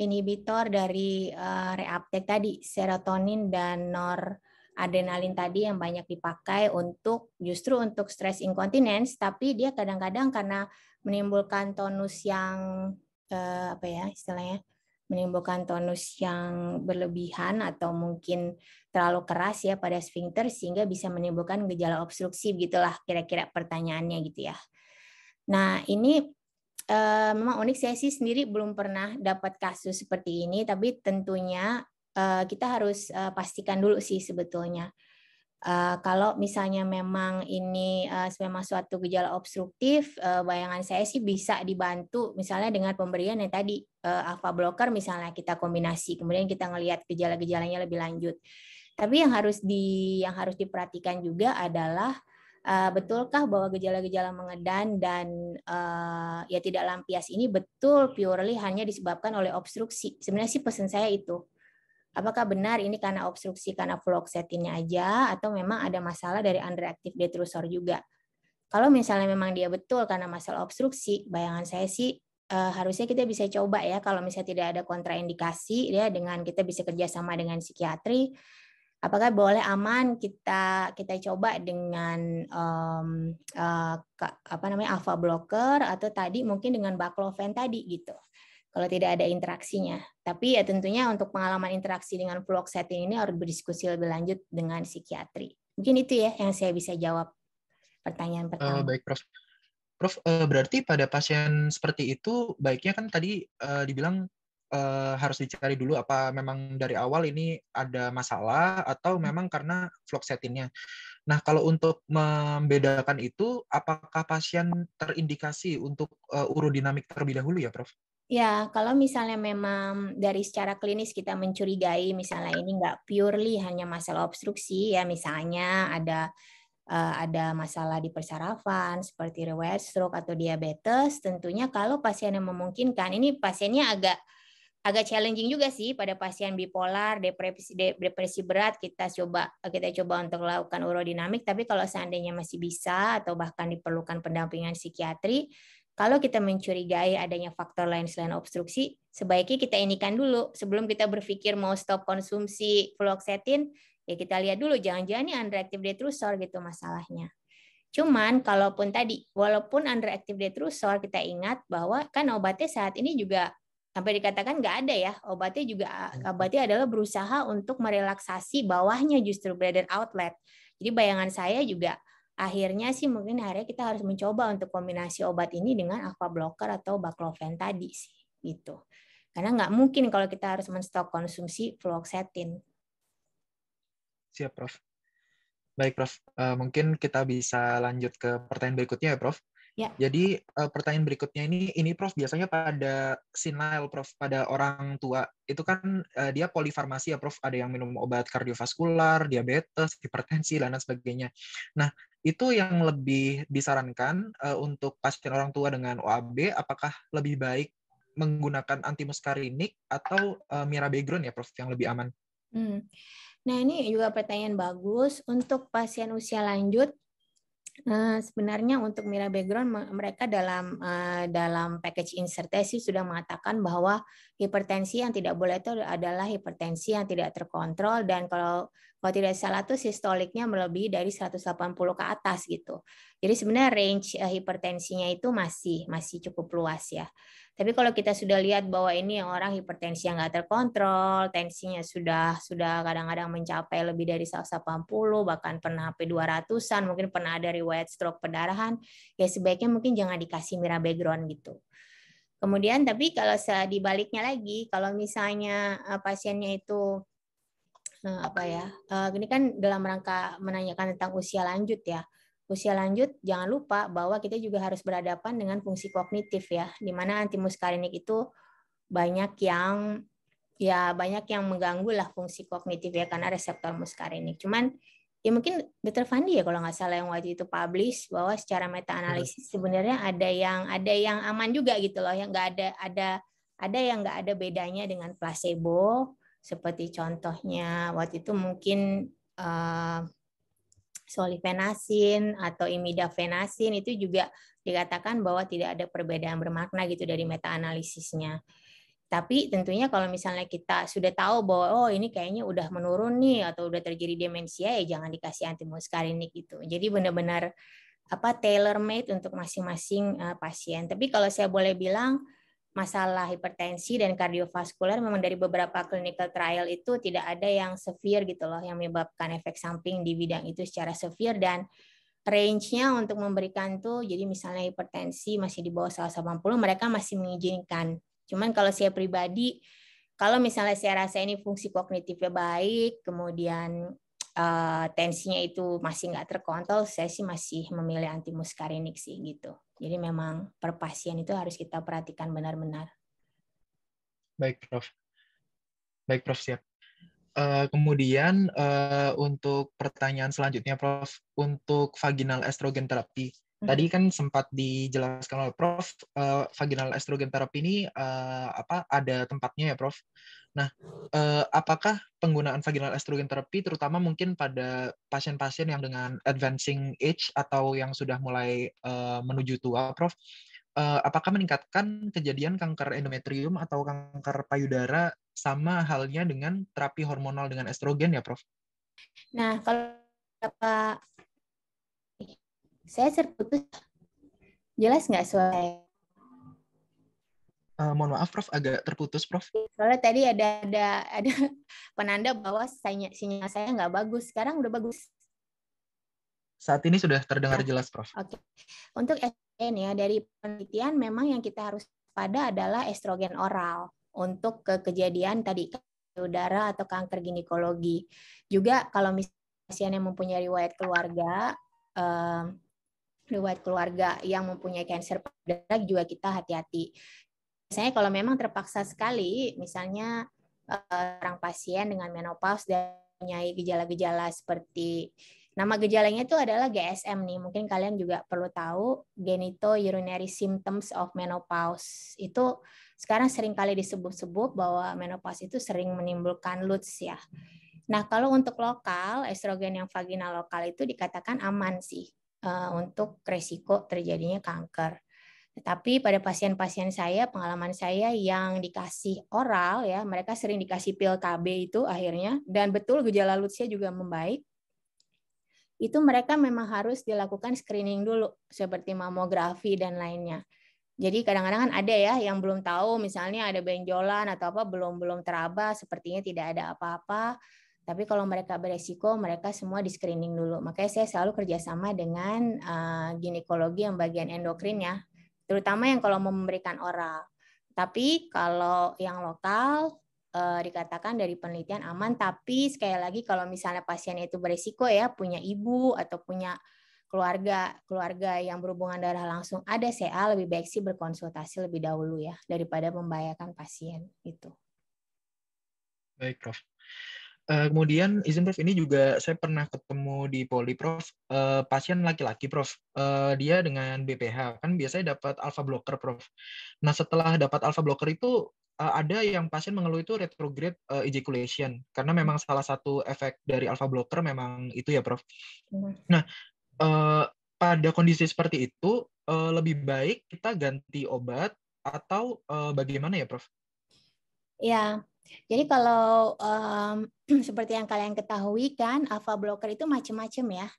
inhibitor dari reuptake tadi serotonin dan noradrenalin tadi yang banyak dipakai justru untuk stress incontinence, tapi dia kadang-kadang karena menimbulkan tonus yang menimbulkan tonus yang berlebihan atau mungkin terlalu keras ya pada sphincter sehingga bisa menimbulkan gejala obstruksi, gitulah kira-kira pertanyaannya gitu ya. Nah, ini memang unik, saya sih sendiri belum pernah dapat kasus seperti ini, tapi tentunya kita harus pastikan dulu sih sebetulnya. Kalau misalnya memang ini memang suatu gejala obstruktif, bayangan saya sih bisa dibantu misalnya dengan pemberian yang tadi alpha blocker misalnya kita kombinasi, kemudian kita ngelihat gejala-gejalanya lebih lanjut. Tapi yang harus diperhatikan juga adalah betulkah bahwa gejala-gejala mengedan dan ya tidak lampias ini betul purely hanya disebabkan oleh obstruksi? Sebenarnya sih pesan saya itu. Apakah benar ini karena obstruksi karena fluoxetine-nya aja atau memang ada masalah dari underactive detrusor juga? Kalau misalnya memang dia betul karena masalah obstruksi, bayangan saya sih harusnya kita bisa coba ya kalau misalnya tidak ada kontraindikasi ya dengan kita bisa kerjasama dengan psikiatri. Apakah boleh aman kita coba dengan alpha blocker atau tadi mungkin dengan baclofen tadi gitu. Kalau tidak ada interaksinya. Tapi ya tentunya untuk pengalaman interaksi dengan fluoxetine ini harus berdiskusi lebih lanjut dengan psikiatri. Mungkin itu ya yang saya bisa jawab pertanyaan pertama. Baik, Prof. Prof, berarti pada pasien seperti itu baiknya kan tadi dibilang harus dicari dulu apa memang dari awal ini ada masalah atau memang karena fluoxetine-nya. Nah, kalau untuk membedakan itu, apakah pasien terindikasi untuk urodinamik terlebih dahulu ya, Prof? Ya, kalau misalnya memang dari secara klinis kita mencurigai misalnya ini nggak purely hanya masalah obstruksi ya, misalnya ada masalah di persarafan seperti riwayat stroke atau diabetes, tentunya kalau pasien yang memungkinkan, ini pasiennya agak challenging juga sih pada pasien bipolar, depresi berat kita coba untuk melakukan urodinamik, tapi kalau seandainya masih bisa atau bahkan diperlukan pendampingan psikiatri, kalau kita mencurigai adanya faktor lain selain obstruksi, sebaiknya kita inikan dulu sebelum kita berpikir mau stop konsumsi fluoxetine, ya kita lihat dulu jangan-jangan ini underactive detrusor gitu masalahnya. Cuman kalaupun tadi, walaupun underactive detrusor, kita ingat bahwa kan obatnya saat ini juga sampai dikatakan nggak ada ya, obatnya adalah berusaha untuk merelaksasi bawahnya justru bladder outlet. Jadi bayangan saya juga akhirnya sih mungkin akhirnya kita harus mencoba untuk kombinasi obat ini dengan alpha blocker atau baclofen tadi sih gitu. Karena nggak mungkin kalau kita harus menstop konsumsi fluoxetine. Siap, Prof. Baik, Prof. Mungkin kita bisa lanjut ke pertanyaan berikutnya ya, Prof. Ya. Jadi pertanyaan berikutnya ini Prof, biasanya pada senile, Prof, pada orang tua itu kan dia polifarmasi ya, Prof. Ada yang minum obat kardiovaskular, diabetes, hipertensi, dan lain sebagainya. Nah, itu yang lebih disarankan untuk pasien orang tua dengan OAB, apakah lebih baik menggunakan antimuskarinik atau mirabegron ya, Prof, yang lebih aman? Nah, ini juga pertanyaan bagus. Untuk pasien usia lanjut, sebenarnya untuk mirabegron mereka dalam package insertnya sih sudah mengatakan bahwa hipertensi yang tidak boleh itu adalah hipertensi yang tidak terkontrol, dan kalau tidak salah tuh sistoliknya melebihi dari 180 ke atas gitu. Jadi sebenarnya range hipertensinya itu masih cukup luas ya. Tapi kalau kita sudah lihat bahwa ini orang hipertensi yang nggak terkontrol, tensinya sudah kadang-kadang mencapai lebih dari 180, bahkan pernah sampai 200-an, mungkin pernah ada riwayat stroke perdarahan, ya sebaiknya mungkin jangan dikasih mirabegron gitu. Kemudian tapi kalau dibaliknya lagi, kalau misalnya pasiennya itu ini kan dalam rangka menanyakan tentang usia lanjut ya. Usia lanjut, jangan lupa bahwa kita juga harus berhadapan dengan fungsi kognitif ya, di mana antimuskarinik itu banyak yang mengganggu lah fungsi kognitif ya karena reseptor muskarinik. Cuman ya mungkin Dr. Fandi ya kalau nggak salah yang waktu itu publish bahwa secara meta analisis sebenarnya ada yang aman juga gitu loh, yang nggak ada yang nggak ada bedanya dengan placebo, seperti contohnya waktu itu mungkin solifenasin atau imidafenasin itu juga dikatakan bahwa tidak ada perbedaan bermakna gitu dari meta analisisnya. Tapi tentunya kalau misalnya kita sudah tahu bahwa ini kayaknya udah menurun nih atau udah terjadi demensia, ya jangan dikasih antimuskarinik gitu. Jadi benar-benar tailor made untuk masing-masing pasien. Tapi kalau saya boleh bilang, masalah hipertensi dan kardiovaskular memang dari beberapa clinical trial itu tidak ada yang severe gitu loh, yang menyebabkan efek samping di bidang itu secara severe, dan range-nya untuk memberikan tuh, jadi misalnya hipertensi masih di bawah 180, mereka masih mengizinkan. Cuman kalau saya pribadi, kalau misalnya saya rasa ini fungsi kognitifnya baik, kemudian tensinya itu masih nggak terkontrol, saya sih masih memilih antimuskarinik sih gitu. Jadi memang per pasien itu harus kita perhatikan benar-benar. Baik, Prof. Baik, Prof, siap. Kemudian untuk pertanyaan selanjutnya, Prof, untuk vaginal estrogen terapi. Tadi kan sempat dijelaskan oleh Prof, vaginal estrogen terapi ini ada tempatnya ya, Prof. Nah, apakah penggunaan vaginal estrogen terapi terutama mungkin pada pasien-pasien yang dengan advancing age atau yang sudah mulai menuju tua, Prof, apakah meningkatkan kejadian kanker endometrium atau kanker payudara sama halnya dengan terapi hormonal dengan estrogen ya, Prof? Nah, kalau saya terputus, jelas nggak suara? Mohon maaf, Prof, agak terputus, Prof. Soalnya tadi ada penanda bahwa sinyal saya nggak bagus. Sekarang udah bagus. Saat ini sudah terdengar jelas, Prof. Oke. Untuk estrogen ya, dari penelitian memang yang kita harus pada adalah estrogen oral untuk kejadian tadi udara atau kanker ginekologi. Juga kalau misalnya pasien yang mempunyai riwayat keluarga yang mempunyai kanker payudara juga kita hati-hati. Misalnya kalau memang terpaksa sekali, misalnya orang pasien dengan menopause dan mempunyai gejala-gejala seperti, nama gejalanya itu adalah GSM nih, mungkin kalian juga perlu tahu, genitourinary symptoms of menopause. Itu sekarang sering kali disebut-sebut bahwa menopause itu sering menimbulkan LUTS ya. Nah, kalau untuk lokal, estrogen yang vaginal lokal itu dikatakan aman sih untuk resiko terjadinya kanker. Tetapi pada pasien-pasien saya, pengalaman saya yang dikasih oral ya, mereka sering dikasih pil KB itu akhirnya, dan betul gejala LUTS-nya juga membaik. Itu mereka memang harus dilakukan screening dulu seperti mamografi dan lainnya. Jadi kadang-kadang kan ada ya yang belum tahu, misalnya ada benjolan atau apa belum teraba, sepertinya tidak ada apa-apa. Tapi kalau mereka beresiko, mereka semua di screening dulu. Makanya saya selalu kerjasama dengan ginekologi yang bagian endokrin ya, terutama yang kalau mau memberikan oral. Tapi kalau yang lokal dikatakan dari penelitian aman. Tapi sekali lagi kalau misalnya pasien itu beresiko ya, punya ibu atau punya keluarga yang berhubungan darah langsung ada CA, lebih baik sih berkonsultasi lebih dahulu ya daripada membahayakan pasien itu. Baik, Prof. Kemudian izin Prof, ini juga saya pernah ketemu di Poli Prof, pasien laki-laki Prof, dia dengan BPH kan biasanya dapat alpha blocker Prof. Nah setelah dapat alpha blocker itu ada yang pasien mengeluh itu retrograde ejaculation karena memang salah satu efek dari alpha blocker memang itu ya Prof. Nah pada kondisi seperti itu lebih baik kita ganti obat atau bagaimana ya Prof? Ya, jadi kalau seperti yang kalian ketahui kan, alpha blocker itu macam-macam ya.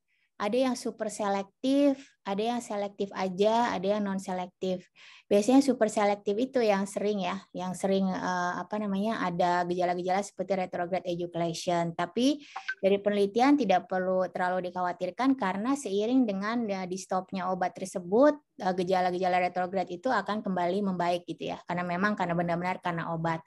Ada yang super selektif, ada yang selektif aja, ada yang non selektif. Biasanya super selektif itu yang sering ya, yang sering ada gejala-gejala seperti retrograde ejaculation. Tapi dari penelitian tidak perlu terlalu dikhawatirkan karena seiring dengan di stopnya obat tersebut, gejala-gejala retrograde itu akan kembali membaik gitu ya. Karena benar-benar karena obat.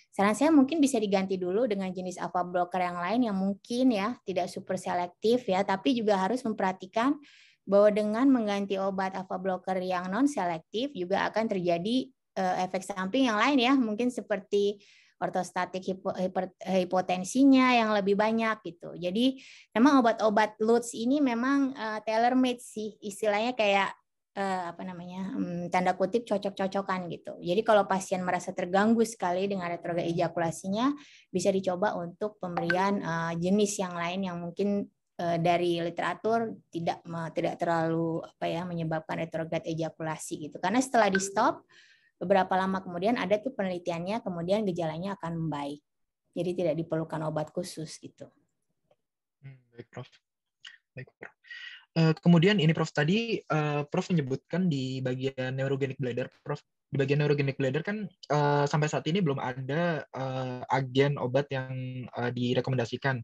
Saran saya mungkin bisa diganti dulu dengan jenis alpha blocker yang lain yang mungkin ya tidak super selektif ya, tapi juga harus memperhatikan bahwa dengan mengganti obat alpha blocker yang non selektif juga akan terjadi efek samping yang lain ya, mungkin seperti ortostatik hipotensinya yang lebih banyak gitu. Jadi memang obat-obat LUTS ini memang tailor made sih, istilahnya kayak tanda kutip cocok-cocokan gitu. Jadi kalau pasien merasa terganggu sekali dengan retrograde ejakulasinya, bisa dicoba untuk pemberian jenis yang lain yang mungkin dari literatur tidak terlalu menyebabkan retrograde ejakulasi gitu. Karena setelah di stop beberapa lama kemudian ada tuh penelitiannya, kemudian gejalanya akan membaik. Jadi tidak diperlukan obat khusus gitu. Baik, Prof. Baik, Prof. Kemudian ini Prof tadi Prof menyebutkan di bagian neurogenic bladder, Prof. Di bagian neurogenic bladder kan sampai saat ini belum ada agen obat yang direkomendasikan.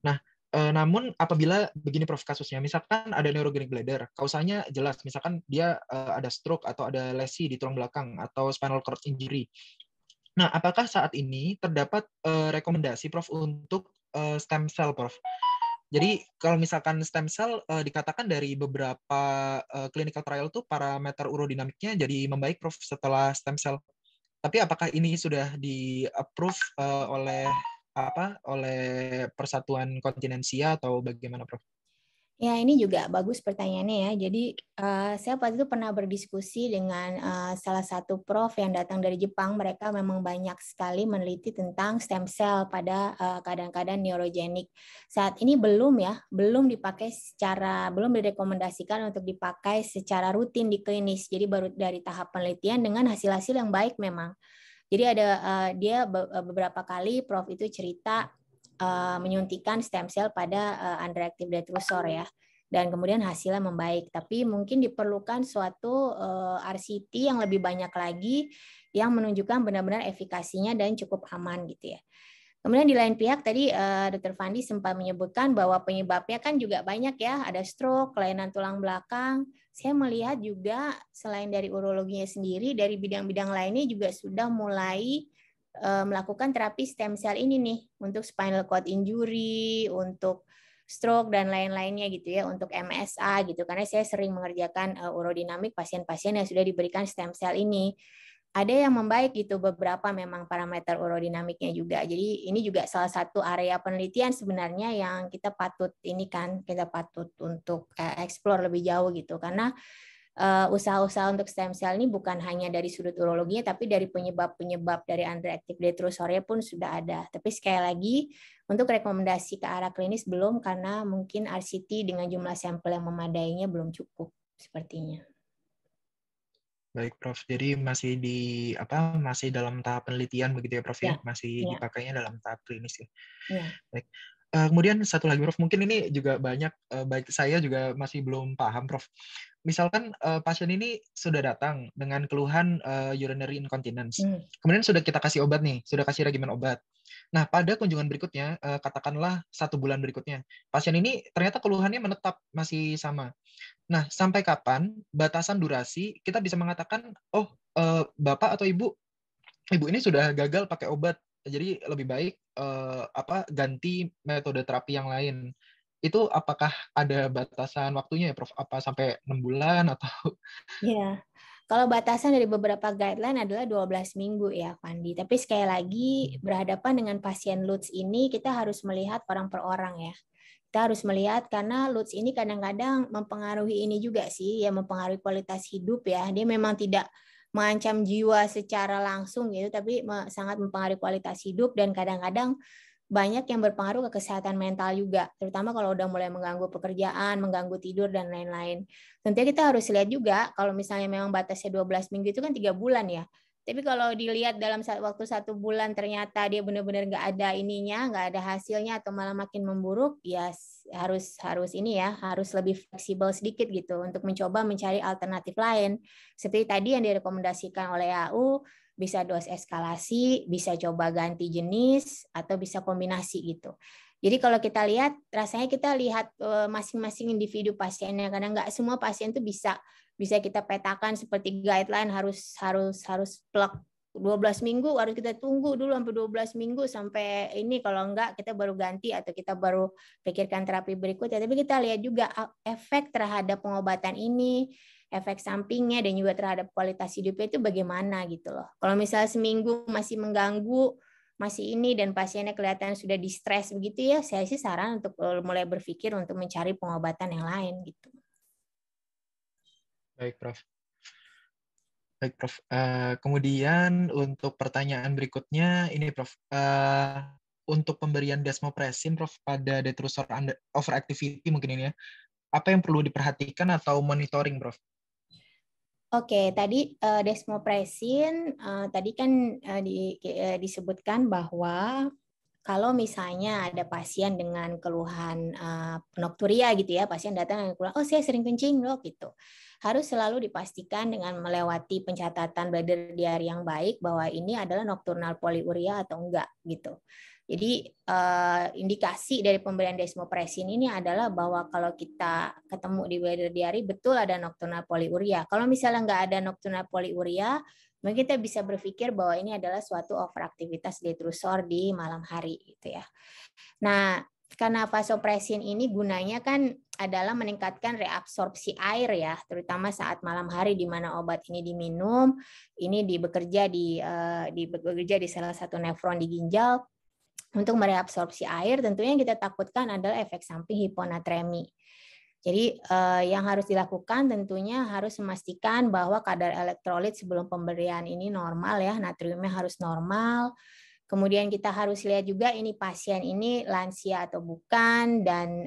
Nah, namun apabila begini Prof kasusnya, misalkan ada neurogenic bladder, kausanya jelas, misalkan dia ada stroke atau ada lesi di tulang belakang atau spinal cord injury. Nah, apakah saat ini terdapat rekomendasi Prof untuk stem cell, Prof? Jadi kalau misalkan stem cell dikatakan dari beberapa clinical trial tuh parameter urodinamiknya jadi membaik Prof setelah stem cell. Tapi apakah ini sudah di-approve oleh Persatuan Kontinensia atau bagaimana Prof? Ya, ini juga bagus pertanyaannya ya. Jadi, saya waktu itu pernah berdiskusi dengan salah satu prof yang datang dari Jepang. Mereka memang banyak sekali meneliti tentang stem cell pada keadaan-keadaan neurogenik. Saat ini belum direkomendasikan untuk dipakai secara rutin di klinis. Jadi baru dari tahap penelitian dengan hasil-hasil yang baik memang. Jadi ada dia beberapa kali prof itu cerita menyuntikkan stem cell pada underactive detrusor ya, dan kemudian hasilnya membaik. Tapi mungkin diperlukan suatu RCT yang lebih banyak lagi yang menunjukkan benar-benar efikasinya dan cukup aman gitu ya. Kemudian di lain pihak tadi Dr. Fandi sempat menyebutkan bahwa penyebabnya kan juga banyak ya, ada stroke, kelainan tulang belakang. Saya melihat juga selain dari urologinya sendiri, dari bidang-bidang lainnya juga sudah mulai melakukan terapi stem cell ini nih untuk spinal cord injury, untuk stroke dan lain-lainnya gitu ya, untuk MSA gitu. Karena saya sering mengerjakan urodinamik pasien-pasien yang sudah diberikan stem cell ini. Ada yang membaik gitu, beberapa memang parameter urodinamiknya juga. Jadi ini juga salah satu area penelitian sebenarnya yang kita patut untuk explore lebih jauh gitu, karena usaha-usaha untuk stem cell ini bukan hanya dari sudut urologinya, tapi dari penyebab-penyebab dari underactive detrussoria pun sudah ada. Tapi sekali lagi, untuk rekomendasi ke arah klinis belum, karena mungkin RCT dengan jumlah sampel yang memadainya belum cukup sepertinya. Baik, Prof. Jadi masih dalam tahap penelitian begitu ya, Prof ya? Ya, Masih ya, dipakainya dalam tahap klinis ya. ya. Baik. Kemudian satu lagi, Prof. Mungkin ini juga banyak, baik saya juga masih belum paham, Prof. Misalkan pasien ini sudah datang dengan keluhan urinary incontinence. Kemudian sudah kita kasih obat nih, sudah kasih regimen obat. Nah, pada kunjungan berikutnya, katakanlah 1 bulan berikutnya, pasien ini ternyata keluhannya menetap masih sama. Nah, sampai kapan batasan durasi kita bisa mengatakan, oh, Bapak atau Ibu ini sudah gagal pakai obat, jadi lebih baik ganti metode terapi yang lain. Itu apakah ada batasan waktunya ya, Prof? Apa sampai 6 bulan atau? Ya, kalau batasan dari beberapa guideline adalah 12 minggu ya, Fandi. Tapi sekali lagi berhadapan dengan pasien LUTS ini kita harus melihat orang per orang ya. Kita harus melihat karena LUTS ini kadang-kadang mempengaruhi ini juga sih, ya mempengaruhi kualitas hidup ya. Dia memang tidak mengancam jiwa secara langsung gitu, tapi sangat mempengaruhi kualitas hidup dan kadang-kadang banyak yang berpengaruh ke kesehatan mental juga, terutama kalau udah mulai mengganggu pekerjaan, mengganggu tidur, dan lain-lain. Tentunya kita harus lihat juga, kalau misalnya memang batasnya 12 minggu itu kan 3 bulan ya. Tapi kalau dilihat dalam waktu 1 bulan ternyata dia benar-benar nggak ada ininya, nggak ada hasilnya atau malah makin memburuk, ya harus lebih fleksibel sedikit gitu untuk mencoba mencari alternatif lain. Seperti tadi yang direkomendasikan oleh AU, bisa dos eskalasi, bisa coba ganti jenis, atau bisa kombinasi gitu. Jadi kalau kita lihat, rasanya kita lihat masing-masing individu pasiennya, karena nggak semua pasien itu bisa kita petakan seperti guideline harus plug 12 minggu, harus kita tunggu dulu sampai 12 minggu sampai ini, kalau enggak kita baru ganti atau kita baru pikirkan terapi berikutnya. Tapi kita lihat juga efek terhadap pengobatan ini, efek sampingnya, dan juga terhadap kualitas hidupnya itu bagaimana gitu loh. Kalau misalnya seminggu masih mengganggu, masih ini, dan pasiennya kelihatan sudah di-stres begitu ya, saya sih saran untuk mulai berpikir untuk mencari pengobatan yang lain gitu. Baik, Prof. Baik, Prof. Kemudian untuk pertanyaan berikutnya, ini Prof. Untuk pemberian desmopresin, Prof, pada detrusor overactivity mungkin ini ya, apa yang perlu diperhatikan atau monitoring, Prof? Oke, tadi desmopresin tadi kan disebutkan bahwa kalau misalnya ada pasien dengan keluhan nokturia gitu ya, pasien datang dengan keluhan, oh saya sering kencing dok gitu, harus selalu dipastikan dengan melewati pencatatan bladder diary yang baik bahwa ini adalah nocturnal polyuria atau enggak gitu. Jadi indikasi dari pemberian desmopresin ini adalah bahwa kalau kita ketemu di bladder diary betul ada nocturnal polyuria. Kalau misalnya nggak ada nocturnal polyuria, mungkin kita bisa berpikir bahwa ini adalah suatu overaktivitas detrusor di malam hari gitu ya. Nah, karena vasopresin ini gunanya kan adalah meningkatkan reabsorpsi air ya, terutama saat malam hari di mana obat ini diminum, ini bekerja di salah satu nefron di ginjal untuk mereabsorpsi air. Tentunya yang kita takutkan adalah efek samping hiponatremi. Jadi yang harus dilakukan tentunya harus memastikan bahwa kadar elektrolit sebelum pemberian ini normal ya, natriumnya harus normal. Kemudian kita harus lihat juga ini pasien ini lansia atau bukan, dan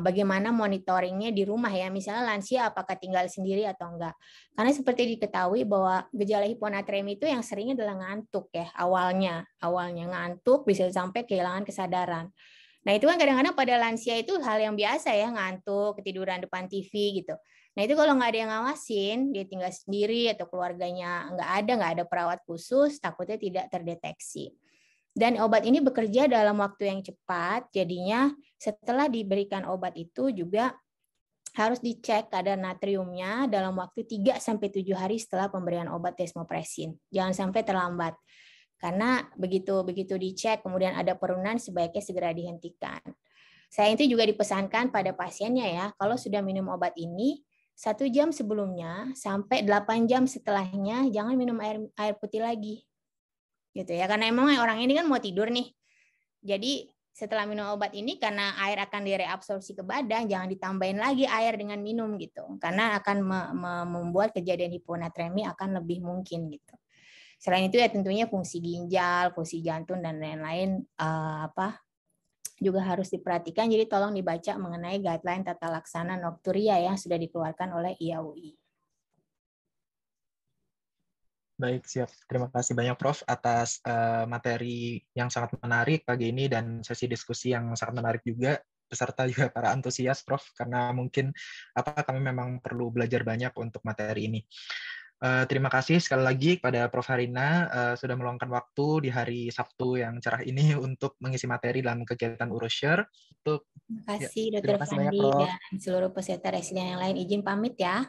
bagaimana monitoringnya di rumah ya. Misalnya lansia apakah tinggal sendiri atau enggak. Karena seperti diketahui bahwa gejala hiponatremi itu yang seringnya adalah ngantuk ya, awalnya ngantuk bisa sampai kehilangan kesadaran. Nah itu kan kadang-kadang pada lansia itu hal yang biasa ya, ngantuk, ketiduran depan TV gitu. Nah itu kalau nggak ada yang ngawasin, dia tinggal sendiri atau keluarganya nggak ada perawat khusus, takutnya tidak terdeteksi. Dan obat ini bekerja dalam waktu yang cepat, jadinya setelah diberikan obat itu juga harus dicek kadar natriumnya dalam waktu 3-7 hari setelah pemberian obat desmopresin. Jangan sampai terlambat. Karena begitu dicek kemudian ada penurunan, sebaiknya segera dihentikan. Saya itu juga dipesankan pada pasiennya ya, kalau sudah minum obat ini 1 jam sebelumnya sampai 8 jam setelahnya jangan minum air putih lagi. Gitu ya, karena emang orang ini kan mau tidur nih. Jadi setelah minum obat ini karena air akan direabsorpsi ke badan, jangan ditambahin lagi air dengan minum gitu. Karena akan membuat kejadian hiponatremi akan lebih mungkin gitu. Selain itu ya tentunya fungsi ginjal, fungsi jantung dan lain-lain juga harus diperhatikan. Jadi tolong dibaca mengenai guideline tata laksana nokturia yang sudah dikeluarkan oleh IAUI. Baik, siap. Terima kasih banyak Prof. Atas materi yang sangat menarik pagi ini dan sesi diskusi yang sangat menarik juga, beserta juga para antusias Prof. Karena mungkin kami memang perlu belajar banyak untuk materi ini. Terima kasih sekali lagi kepada Prof. Harina sudah meluangkan waktu di hari Sabtu yang cerah ini untuk mengisi materi dalam kegiatan Urosure. Terima kasih Dr. Fandi dan seluruh peserta resilient yang lain. Izin pamit ya.